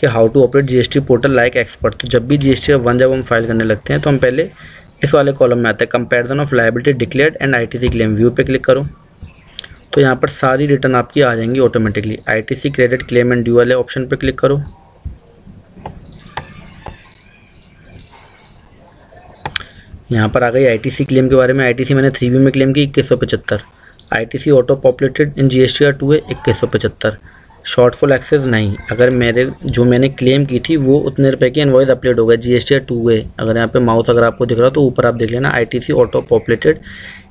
कि how to operate GST portal like expert. तो जब भी GSTR1 जब हम फाइल करने लगते हैं तो हम पहले इस वाले कॉलम में आते हैं, comparison of liability declared and ITC claim. View पे क्लिक करो तो यहाँ पर सारी रिटर्न आपकी आ जाएंगी automatically. ITC credit claim and due वाले ऑप्शन पे क्लिक करो। यहाँ पर आ गई ITC क्लेम के बारे में। ITC मैंने 3B में क्लेम की 2175। ITC ऑटो पॉपुलेटेड इन GSTR2 है 2175। शॉर्टफॉल एक्सेस नहीं, अगर मैंने क्लेम की थी वो उतने रुपए की इनवॉइस अपलोड हो गया। GSTR2 है, अगर यहाँ पे माउस अगर आपको दिख रहा हो तो ऊपर आप देख लेना ITC ऑटो पॉपुलेटेड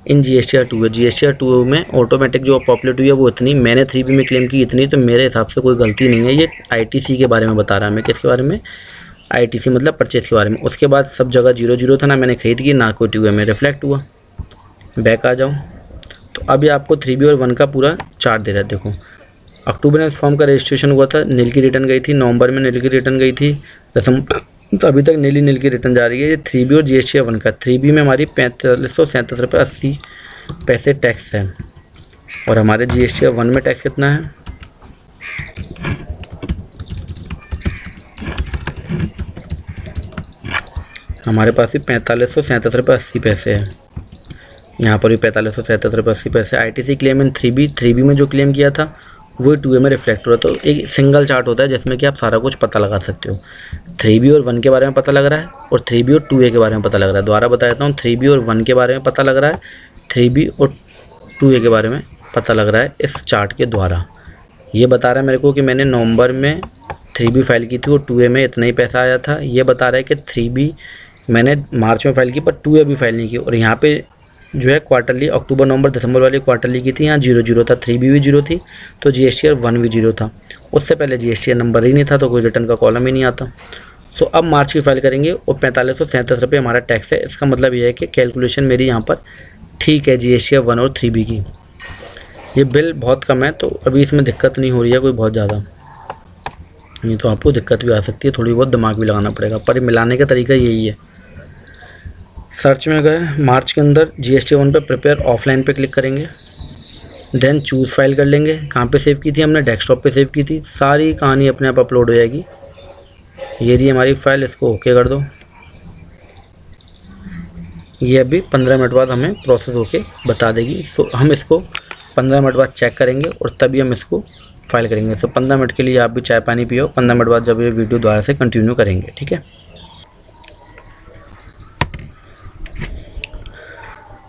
इन GSTR2 है। GSTR2 में ऑटोमेटिक जो पॉपुलेट हुई है वो इतनी, मैंने 3B में क्लेम की इतनी, तो मेरे हिसाब से कोई गलती नहीं है। ये ITC के बारे में बता रहा है। मैं किसके बारे में? ITC मतलब परचेज के बारे में। उसके बाद सब जगह 0 था, ना मैंने खरीद की ना कोई ट्यूब में रिफ्लेक्ट हुआ। बैक आ जाओ, तो अभी आपको 3B और 1 का पूरा चार्ट दे रहा है। देखो अक्टूबर में फॉर्म का रजिस्ट्रेशन हुआ था, नील की रिटर्न गई थी, नवंबर में नील की रिटर्न गई थी, तो अभी तक नील की रिटर्न जा रही है। ये 3B और GSTR1 का। 3B में हमारी 4537 रुपये 80 पैसे टैक्स है, और हमारे GSTR1 में टैक्स कितना है? हमारे पास ही 4537 रुपये 80 पैसे है। यहाँ पर भी 4537 रुपये 80 पैसे। ITC क्लेम इन 3B में जो क्लेम किया था वो 2A में रिफ्लेक्ट हो रहा है। तो एक सिंगल चार्ट होता है जिसमें कि आप सारा कुछ पता लगा सकते हो। 3B और 1 के बारे में पता लग रहा है और 3B और 2A के बारे में पता लग रहा है। दोबारा बता देता हूँ, 3B और 1 के बारे में पता लग रहा है, 3B और 2A के बारे में पता लग रहा है इस चार्ट के द्वारा। ये बता रहा है मेरे को कि मैंने नवंबर में 3B फाइल की थी और 2A में इतना ही पैसा आया था। ये बता रहा है कि 3B मैंने मार्च में फाइल की, पर 2A अभी फाइल नहीं की। और यहाँ पे जो है क्वार्टरली अक्टूबर नवंबर दिसंबर वाली क्वार्टरली की थी, यहाँ 0 था, 3B भी 0 थी, तो GSTR 1 भी 0 था। उससे पहले GSTR नंबर ही नहीं था, तो कोई रिटर्न का कॉलम ही नहीं आता। सो अब मार्च की फाइल करेंगे और 4537 रुपये हमारा टैक्स है। इसका मतलब ये है कि कैलकुलेशन मेरी यहाँ पर ठीक है GSTR 1 और 3B की। ये बिल बहुत कम है, तो अभी इसमें दिक्कत नहीं हो रही है कोई बहुत ज़्यादा, नहीं तो आपको दिक्कत भी आ सकती है, थोड़ी बहुत दिमाग भी लगाना पड़ेगा, पर मिलाने का तरीका यही है। सर्च में गए, मार्च के अंदर GSTR 1 पे प्रिपेयर ऑफलाइन पे क्लिक करेंगे, देन चूज़ फाइल कर लेंगे। कहाँ पे सेव की थी हमने? डेस्कटॉप पे सेव की थी। सारी कहानी अपने आप अपलोड हो जाएगी। ये रही हमारी फाइल, इसको ओके कर दो। ये अभी 15 मिनट बाद हमें प्रोसेस होके बता देगी। सो हम इसको 15 मिनट बाद चेक करेंगे और तभी हम इसको फाइल करेंगे। तो 15 मिनट के लिए आप भी चाय पानी पियो, 15 मिनट बाद जब ये वीडियो दोबारा से कंटिन्यू करेंगे, ठीक है।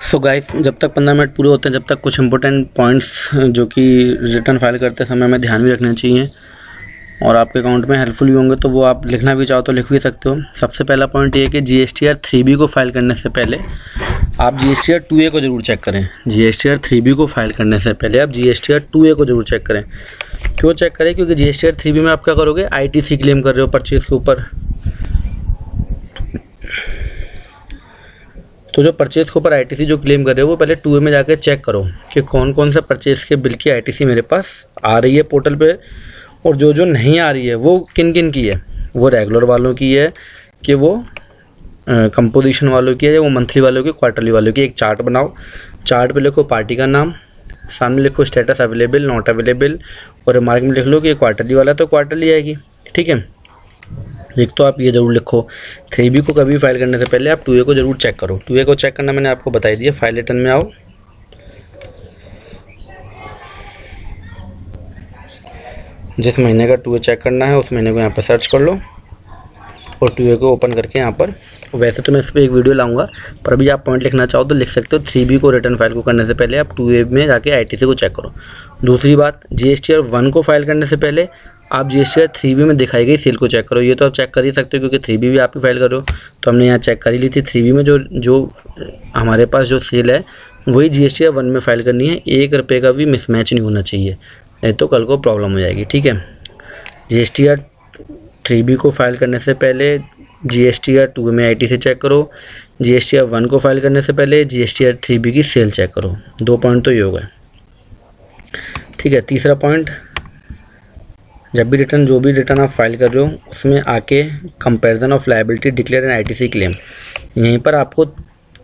सो गाइस, जब तक 15 मिनट पूरे होते हैं, जब तक कुछ इंपॉर्टेंट पॉइंट्स जो कि रिटर्न फाइल करते समय हमें ध्यान भी रखने चाहिए और आपके अकाउंट में हेल्पफुल भी होंगे, तो वो आप लिखना भी चाहो तो लिख भी सकते हो। सबसे पहला पॉइंट ये है कि GSTR 3B को फाइल करने से पहले आप GSTR 2A को ज़रूर चेक करें। GSTR 3B को फाइल करने से पहले आप GSTR 2A को ज़रूर चेक करें। क्यों चेक करें? क्योंकि GSTR 3B में आप क्या करोगे? ITC क्लेम कर रहे हो परचेज के ऊपर, तो जो परचेज के ऊपर ITC जो क्लेम कर रहे हो वो पहले 2A में जाकर चेक करो कि कौन कौन सा परचेज के बिल की ITC मेरे पास आ रही है पोर्टल पे, और जो जो नहीं आ रही है वो किन किन की है। वो रेगुलर वालों की है कि वो कंपोजिशन वालों की है, वो मंथली वालों की, क्वार्टरली वालों की। एक चार्ट बनाओ, चार्ट पे लिखो पार्टी का नाम, सामने लिखो स्टेटस अवेलेबल नॉट अवेलेबल, और रिमार्क में लिख लो कि क्वार्टरली वाला तो क्वार्टरली आएगी, ठीक है। एक तो आप ये जरूर लिखो। 3B को कभी फाइल करने से पहले आप 2A को जरूर चेक करो। 2A को चेक करना मैंने आपको बता दिया। फाइल रिटर्न में आओ, जिस महीने का 2A चेक करना है उस महीने को यहाँ पर सर्च कर लो और 2A को ओपन करके यहाँ पर, वैसे तो मैं इस पर एक वीडियो लाऊंगा, पर अभी आप पॉइंट लिखना चाहो तो लिख सकते हो। 3B को रिटर्न फाइल को करने से पहले आप 2A में जाके ITC को चेक करो। दूसरी बात, GSTR 1 को फाइल करने से पहले आप GSTR 3B में दिखाई गई सेल को चेक करो। ये तो आप चेक कर ही सकते हो क्योंकि 3B भी आप ही फाइल कर रहे हो, तो हमने यहाँ चेक कर ही ली थी। 3B में जो हमारे पास जो सेल है वही GSTR 1 में फाइल करनी है। 1 रुपये का भी मिसमैच नहीं होना चाहिए, नहीं तो कल को प्रॉब्लम हो जाएगी, ठीक है। GSTR 3B को फाइल करने से पहले GSTR 2 में ITC चेक करो। GSTR 1 को फाइल करने से पहले GSTR 3B की सेल चेक करो। 2 पॉइंट तो ये हो गए, ठीक है। तीसरा पॉइंट, जब भी रिटर्न, जो भी रिटर्न आप फाइल कर रहे हो उसमें आके comparison of liability declare and ITC claim, यहीं पर आपको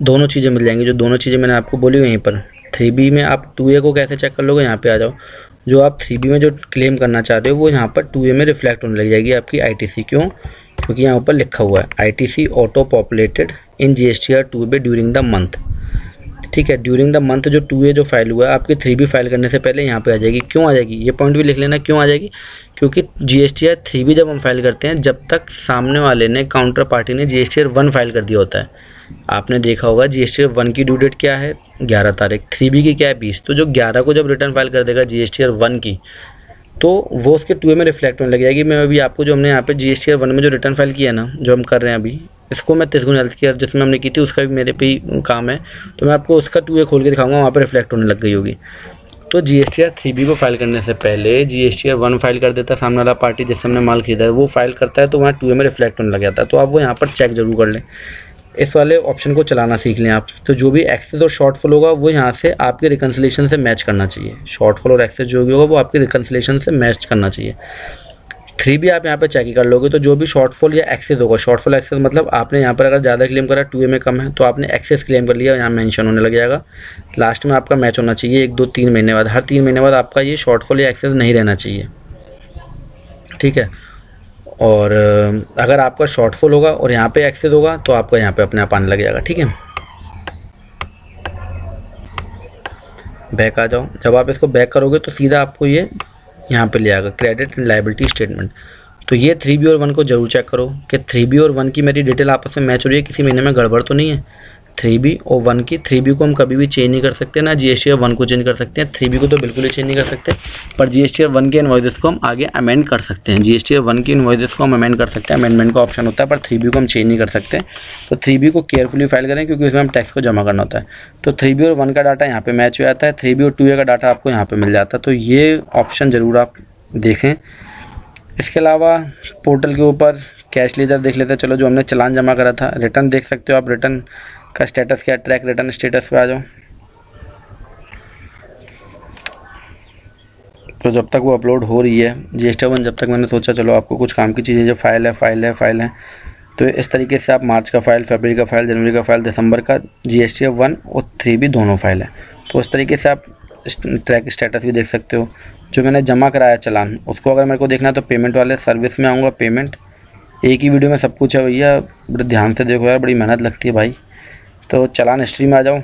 दोनों चीज़ें मिल जाएंगी। जो दोनों चीज़ें मैंने आपको बोली वहीं पर। 3B में आप 2A को कैसे चेक कर लोगे, यहाँ पे आ जाओ। जो आप 3B में जो क्लेम करना चाहते हो वो यहाँ पर 2A में रिफ्लेक्ट होने लग जाएगी आपकी ITC। क्यों? क्योंकि यहाँ ऊपर लिखा हुआ है ITC auto populated in GSTR 2B during the month, ठीक है। ड्यूरिंग द मंथ जो 2A जो फाइल हुआ है आपके 3B फाइल करने से पहले यहाँ पे आ जाएगी। क्यों आ जाएगी? ये पॉइंट भी लिख लेना, क्यों आ जाएगी। क्योंकि GSTR 3B जब हम फाइल करते हैं, जब तक सामने वाले ने, काउंटर पार्टी ने GSTR 1 फाइल कर दिया होता है। आपने देखा होगा GSTR 1 की ड्यू डेट क्या है? 11 तारीख। 3B की क्या है? 20। तो जो 11 को जब रिटर्न फाइल कर देगा GSTR 1 की, तो वो उसके 2A में रिफ्लेक्ट होने लग जाएगी। मैं अभी आपको जो हमने यहाँ पे GSTR 1 में जो रिटर्न फाइल किया ना, जो हम कर रहे हैं अभी, इसको मैं तिरगुन हेल्थ केयर जिसमें हमने की थी उसका भी मेरे पे ही काम है, तो मैं आपको उसका 2A खोल के दिखाऊंगा, वहाँ पर रिफ्लेक्ट होने लग गई होगी। तो GSTR 3B को फाइल करने से पहले GSTR 1 फाइल कर देता है सामने वाला पार्टी, जिससे हमने माल खरीदा है, वो फाइल करता है तो वहाँ 2A में रिफ्लेक्ट होने लग जाता है। तो आप वो यहाँ पर चेक जरूर कर लें, इस वाले ऑप्शन को चलाना सीख लें आप। तो जो भी एक्सेस और शॉर्टफॉल होगा वो यहाँ से आपके रिकन्सिलेशन से मैच करना चाहिए। शॉर्टफॉल और एक्सेस जो भी होगा वो आपके रिकन्सिलेशन से मैच करना चाहिए। 3B आप यहाँ पे चेक ही कर लोगे, तो जो भी शॉर्टफॉल या एक्सेस होगा, शॉर्टफॉल एक्सेस मतलब आपने यहाँ पर अगर ज़्यादा क्लेम करा, 2A में कम है, तो आपने एक्सेस क्लेम कर लिया, यहाँ मेंशन होने लग जाएगा। लास्ट में आपका मैच होना चाहिए 1, 2, 3 महीने बाद। हर 3 महीने बाद आपका ये शॉर्टफॉल या एक्सेस नहीं रहना चाहिए, ठीक है। और अगर आपका शॉर्टफॉल होगा और यहाँ पे एक्सेस होगा तो आपका यहाँ पे अपने आप आने लग जाएगा, ठीक है। बैक आ जाओ। जब आप इसको बैक करोगे तो सीधा आपको ये यहाँ पे ले आएगा क्रेडिट एंड लायबिलिटी स्टेटमेंट। तो ये 3B और 1 को जरूर चेक करो कि 3B और 1 की मेरी डिटेल आपस में मैच हो रही है, किसी महीने में गड़बड़ तो नहीं है। 3B और 1 की। 3B को हम कभी भी चेंज नहीं कर सकते, ना GST 1 को चेंज कर सकते हैं। 3B को तो बिल्कुल ही चेंज नहीं कर सकते, पर GST 1 के इनवॉइसेस को हम आगे अमेंड कर सकते हैं। GST 1 की इनवॉइसेस को हम अमेंड कर सकते हैं, अमेंडमेंट का ऑप्शन होता है, पर 3B को हम चेंज नहीं कर सकते। तो 3B को केयरफुली फाइल करें क्योंकि उसमें हम टैक्स को जमा करना होता है। तो 3B और 1 का डाटा यहाँ पे मैच हो जाता है, 3B और 2A का डाटा आपको यहाँ पे मिल जाता है। तो ये ऑप्शन ज़रूर आप देखें। इसके अलावा पोर्टल के ऊपर कैश लेजर देख लेते हैं। चलो, जो हमने चालान जमा करा था, रिटर्न देख सकते हो आप। रिटर्न का स्टेटस क्या, ट्रैक रिटर्न स्टेटस पे आ जाओ। तो जब तक वो अपलोड हो रही है GST 1, जब तक मैंने सोचा चलो आपको कुछ काम की चीज़ें, जो फाइल है तो इस तरीके से आप मार्च का फाइल, फरवरी का फाइल, जनवरी का फाइल, दिसंबर का GST 1 और 3B दोनों फाइल है। तो इस तरीके से आप ट्रैक स्टेटस भी देख सकते हो। जो मैंने जमा कराया चालान, उसको अगर मेरे को देखना है तो पेमेंट वाले सर्विस में आऊँगा। पेमेंट, एक ही वीडियो में सब कुछ है भैया, बड़े ध्यान से देखो यार, बड़ी मेहनत लगती है भाई। तो चालान हिस्ट्री में आ जाओ।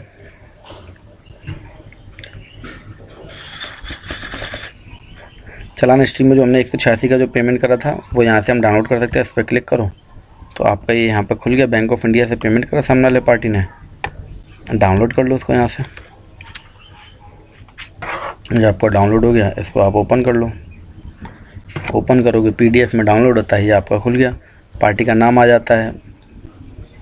चालान हिस्ट्री में जो हमने 186 का जो पेमेंट करा था वो यहाँ से हम डाउनलोड कर सकते हैं। इस पर क्लिक करो तो आपका ये यहाँ पर खुल गया। बैंक ऑफ इंडिया से पेमेंट करा सामने वाले पार्टी ने, डाउनलोड कर लो उसको यहाँ से। जब आपको डाउनलोड हो गया, इसको आप ओपन कर लो। ओपन करोगे, PDF में डाउनलोड होता है, ये आपका खुल गया। पार्टी का नाम आ जाता है,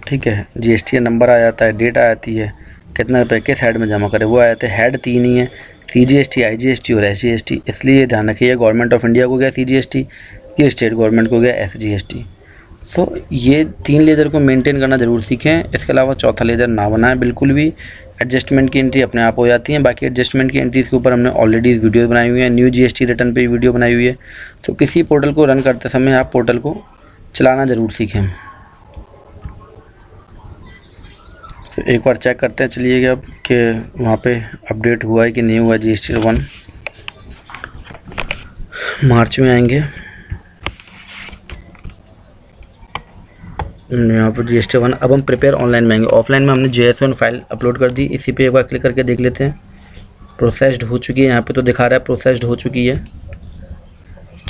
ठीक है, GST नंबर आ जाता है, डेट आ जाती है, कितने रुपये किस हेड में जमा करें वो आ जाते हैं। हेड 3 ही है, CGST, IGST और SGST। इसलिए ध्यान रखिए, गवर्नमेंट ऑफ इंडिया को गया CGST, ये स्टेट गवर्नमेंट को गया SGST। तो ये 3 लेजर को मेंटेन करना ज़रूर सीखें। इसके अलावा चौथा लेजर ना बनाएं बिल्कुल भी। एडजस्टमेंट की एंट्री अपने आप हो जाती है। बाकी एडजस्टमेंट की एंट्रीज़ के ऊपर हमने ऑलरेडी वीडियो बनाई हुई है, न्यू GST रिटर्न पे वीडियो बनाई हुई है। तो किसी पोर्टल को रन करते समय आप पोर्टल को चलाना ज़रूर सीखें। तो एक बार चेक करते हैं, चलिएगा अब कि वहाँ पे अपडेट हुआ है कि नहीं हुआ। GST 1 मार्च में आएंगे, यहाँ पर GST 1। अब हम प्रिपेयर ऑनलाइन में आएंगे। ऑफलाइन में हमने JS1 फाइल अपलोड कर दी, इसी पे एक बार क्लिक करके देख लेते हैं। प्रोसेस्ड हो चुकी है, यहाँ पे तो दिखा रहा है प्रोसेस्ड हो चुकी है।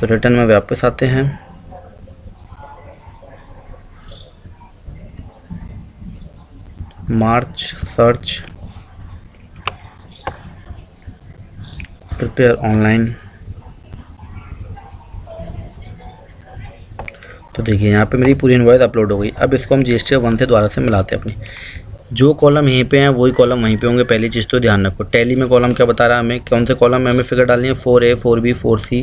तो रिटर्न में वापस आते हैं। मार्च सर्च प्रिपेयर ऑनलाइन। तो देखिए यहाँ पे मेरी पूरी इनवॉइस अपलोड हो गई। अब इसको हम GST 1 से दोबारा से मिलाते हैं अपनी। जो कॉलम यहीं पे हैं वही कॉलम वहीं पे होंगे। पहली चीज़ तो ध्यान रखो, टैली में कॉलम क्या बता रहा है हमें, कौन से कॉलम में हमें फिगर डालनी है, 4A 4B 4C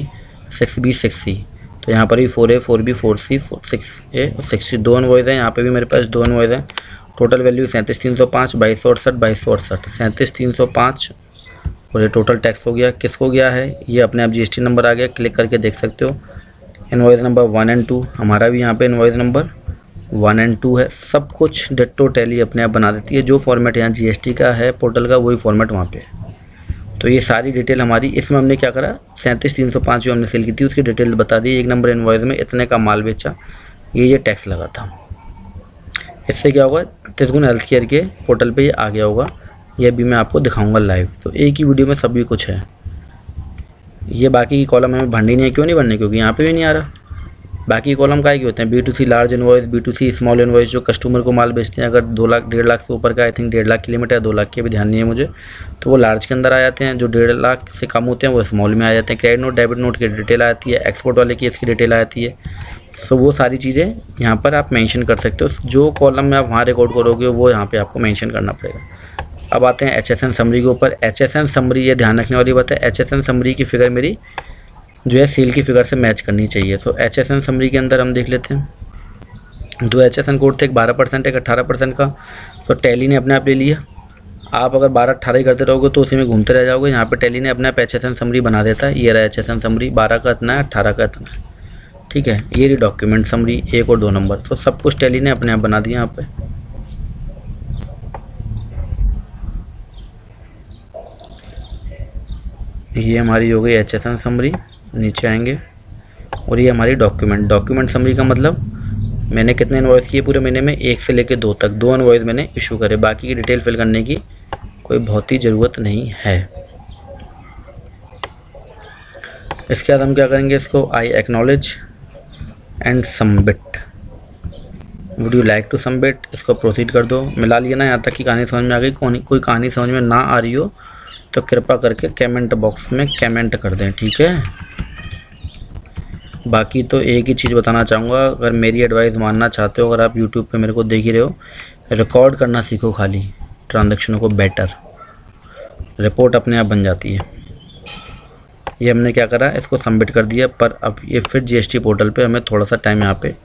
6B 6C। तो यहाँ पर भी 4A 4B 4C 6A और 6C दो इनवॉइस हैं। यहाँ पे भी मेरे पास दो इनवॉइस हैं। टोटल वैल्यू 37,305, 2268, 2268, 37,305 और ये टोटल टैक्स हो गया। किसको गया है, ये अपने आप GST नंबर आ गया, क्लिक करके देख सकते हो। इनवॉइस नंबर 1 और 2, हमारा भी यहाँ पे इनवॉइस नंबर 1 और 2 है। सब कुछ डिट्टो टैली अपने आप बना देती है। जो फॉर्मेट यहाँ GST का है पोर्टल का, वही फॉर्मेट वहाँ पे है। तो ये सारी डिटेल हमारी, इसमें हमने क्या करा, 37,305 जो हमने सेल की थी उसकी डिटेल बता दी। 1 नंबर इनवॉइस में इतने का माल बेचा, ये टैक्स लगा था। इससे क्या होगा, तिरगुन हेल्थ केयर के पोर्टल पे ये आ गया होगा। ये भी मैं आपको दिखाऊंगा लाइव। तो एक ही वीडियो में सभी कुछ है। ये बाकी की कॉलम हमें भरनी नहीं है। क्यों नहीं भरनी, क्योंकि यहाँ पे भी नहीं आ रहा। बाकी कॉलम का ही होते हैं, B2C large invoice, B2C small invoice, जो कस्टमर को माल बेचते हैं। अगर 2 लाख 1.5 लाख से ऊपर का, आई थिंक 1.5 लाख की लिमिट है, 2 लाख की भी ध्यान नहीं है मुझे, तो वो लार्ज के अंदर आ जाते हैं। जो 1.5 लाख से कम होते हैं वो स्मॉल में आ जाते हैं। क्रेडिट नोट, डेबिट नोट की डिटेल आती है, एक्सपोर्ट वाले की इसकी डिटेल आती है। तो वो सारी चीज़ें यहाँ पर आप मेंशन कर सकते हो। जो कॉलम में आप वहाँ रिकॉर्ड करोगे वो यहाँ पे आपको मेंशन करना पड़ेगा। अब आते हैं HSN समरी के ऊपर। HSN समरी, ये ध्यान रखने वाली बात है, HSN समरी की फिगर मेरी जो है सेल की फिगर से मैच करनी चाहिए। तो HSN समरी के अंदर हम देख लेते हैं। 2 HSN कोड थे, एक 12%, एक 18% का। तो टैली ने अपने आप ले लिया। आप अगर 12-18 ही करते रहोगे तो उसी में घूमते रह जाओगे। यहाँ पे टैली ने अपने आप HSN समरी बना देता है। ये रहा HSN समरी, 12 का इतना है, 18 का इतना है, ठीक है। ये रही डॉक्यूमेंट समरी 1 और 2 नंबर। तो सब कुछ टैली ने अपने आप बना दिया यहाँ पे। ये हमारी हो गई HSN समरी, नीचे आएंगे और ये हमारी डॉक्यूमेंट समरी का मतलब मैंने कितने इनवॉइस किए पूरे महीने में, 1 से लेकर 2 तक, 2 इनवॉइस मैंने इशू करे। बाकी की डिटेल फिल करने की कोई बहुत ही ज़रूरत नहीं है। इसके बाद हम क्या करेंगे, इसको I acknowledge and submit. Would you like to submit, इसको प्रोसीड कर दो। मिला लिया ना, यहाँ तक की कहानी समझ में आ गई। कोई कहानी समझ में ना आ रही हो तो कृपया करके कमेंट बॉक्स में कमेंट कर दें, ठीक है। बाकी तो एक ही चीज़ बताना चाहूँगा, अगर मेरी एडवाइस मानना चाहते हो, अगर आप यूट्यूब पे मेरे को देख ही रहे हो, रिकॉर्ड करना सीखो खाली ट्रांजैक्शनों को, बेटर रिपोर्ट अपने आप बन जाती है। ये हमने क्या करा, इसको सबमिट कर दिया, पर अब ये फिर जीएसटी पोर्टल पे हमें थोड़ा सा टाइम यहाँ पे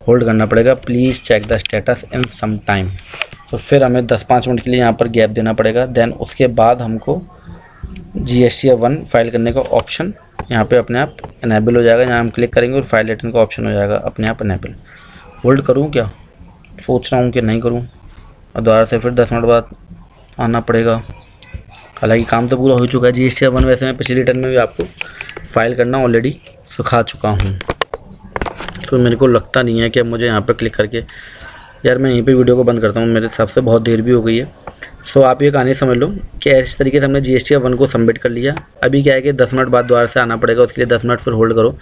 होल्ड करना पड़ेगा। Please check the status in some time. तो फिर हमें 10-5 मिनट के लिए यहाँ पर गैप देना पड़ेगा। देन उसके बाद हमको GST-1 फाइल करने का ऑप्शन यहाँ पे अपने आप इनेबल हो जाएगा। यहाँ हम क्लिक करेंगे और फाइल रिटर्न का ऑप्शन हो जाएगा अपने आप इनेबल। होल्ड करूँ क्या, सोच रहा हूँ कि नहीं करूँ, और दोबारा से फिर 10 मिनट बाद आना पड़ेगा। हालांकि काम तो पूरा हो चुका है। GST-1 वैसे मैं पिछली रिटर्न में भी आपको फाइल करना ऑलरेडी सिखा चुका हूँ, तो मेरे को लगता नहीं है कि अब मुझे यहाँ पर क्लिक करके, यार मैं यहीं पे वीडियो को बंद करता हूँ, मेरे हिसाब से बहुत देर भी हो गई है। सो आप ये कहानी समझ लो कि इस तरीके से हमने GST-1 को सबमिट कर लिया। अभी क्या है कि 10 मिनट बाद दोबारा से आना पड़ेगा, उसके लिए 10 मिनट फिर होल्ड करो।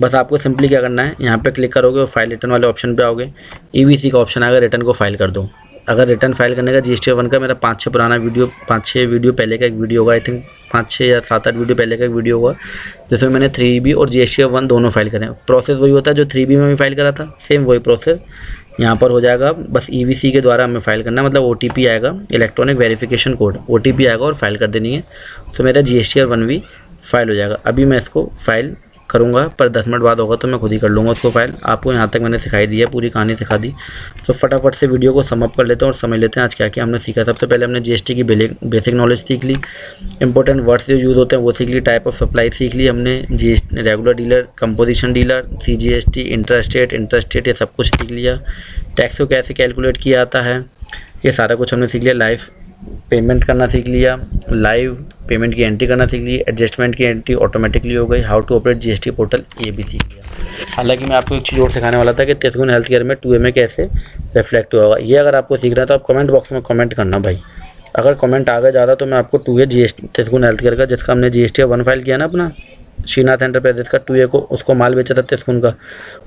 बस आपको सिंपली क्या करना है, यहाँ पे क्लिक करोगे और फाइल रिटर्न वाले ऑप्शन पे आओगे, EVC का ऑप्शन आएगा, रिटर्न को फाइल कर दो। अगर रिटर्न फाइल करने का GST-1 का मेरा 5-6 पुराना वीडियो, 5-6 वीडियो पहले का एक वीडियो होगा, आई थिंक 5-6 या 7-8 वीडियो पहले का एक वीडियो होगा, जिसमें मैंने 3B और GST-1 दोनों फाइल करें। प्रोसेस वही होता है जो 3B में भी फाइल करा था, सेम वही प्रोसेस यहाँ पर हो जाएगा। बस EVC के द्वारा हमें फाइल करना है, मतलब OTP आएगा, इलेक्ट्रॉनिक वेरिफिकेशन कोड, OTP आएगा और फाइल कर देनी है, तो मेरा GST-1 भी फाइल हो जाएगा। अभी मैं इसको फाइल करूँगा, पर 10 मिनट बाद होगा तो मैं खुद ही कर लूँगा उसको फाइल। आपको यहाँ तक मैंने सिखाई दी है, पूरी कहानी सिखा दी। तो फटाफट से वीडियो को समअप कर लेते हैं और समझ लेते हैं आज क्या क्या हमने सीखा। सबसे पहले हमने GST की बेसिक नॉलेज सीख ली, इंपॉर्टेंट वर्ड्स जो यूज़ होते हैं वो सीख ली, टाइप ऑफ सप्लाई सीख ली हमने, GST regular dealer, composition dealer, CGST, interstate ये सब कुछ सीख लिया। टैक्स को कैसे कैलकुलेट किया जाता है ये सारा कुछ हमने सीख लिया। लाइव पेमेंट करना सीख लिया, लाइव पेमेंट की एंट्री करना सीख ली, एडजस्टमेंट की एंट्री ऑटोमेटिकली हो गई, how to operate GST portal ये भी सीख लिया। हालांकि मैं आपको एक चीज़ और सिखाने वाला था कि तेजगुन हेल्थ केयर में 2A में कैसे रिफ्लेक्ट होगा। ये अगर आपको सीखना है तो आप कमेंट बॉक्स में कमेंट करना भाई। अगर कमेंट आ गया ज़्यादा तो मैं आपको 2A GST तेजगुन हेल्थ केयर का, जिसका हमने GST-1 फाइल किया ना अपना श्रीनाथ एंटरप्राइजेस का, 2A को उसको माल बेचा था तेजगुन का,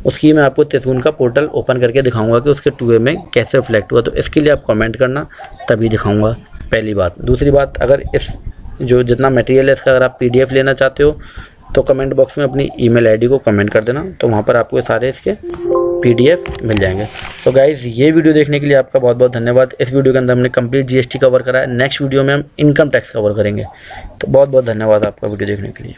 उसकी मैं आपको तेजगुन का पोर्टल ओपन करके दिखाऊंगा कि उसके 2A में कैसे रिफ्लेक्ट हुआ। तो इसके लिए आप कमेंट करना, तभी दिखाऊंगा, पहली बात। दूसरी बात, अगर इस जो जितना मटेरियल है इसका अगर आप PDF लेना चाहते हो तो कमेंट बॉक्स में अपनी ईमेल ID को कमेंट कर देना, तो वहाँ पर आपको सारे इसके PDF मिल जाएंगे। तो गाइज़ ये वीडियो देखने के लिए आपका बहुत बहुत धन्यवाद। इस वीडियो के अंदर हमने कंप्लीट GST कवर करा है, नेक्स्ट वीडियो में हम इनकम टैक्स कवर करेंगे। तो बहुत बहुत धन्यवाद आपका वीडियो देखने के लिए।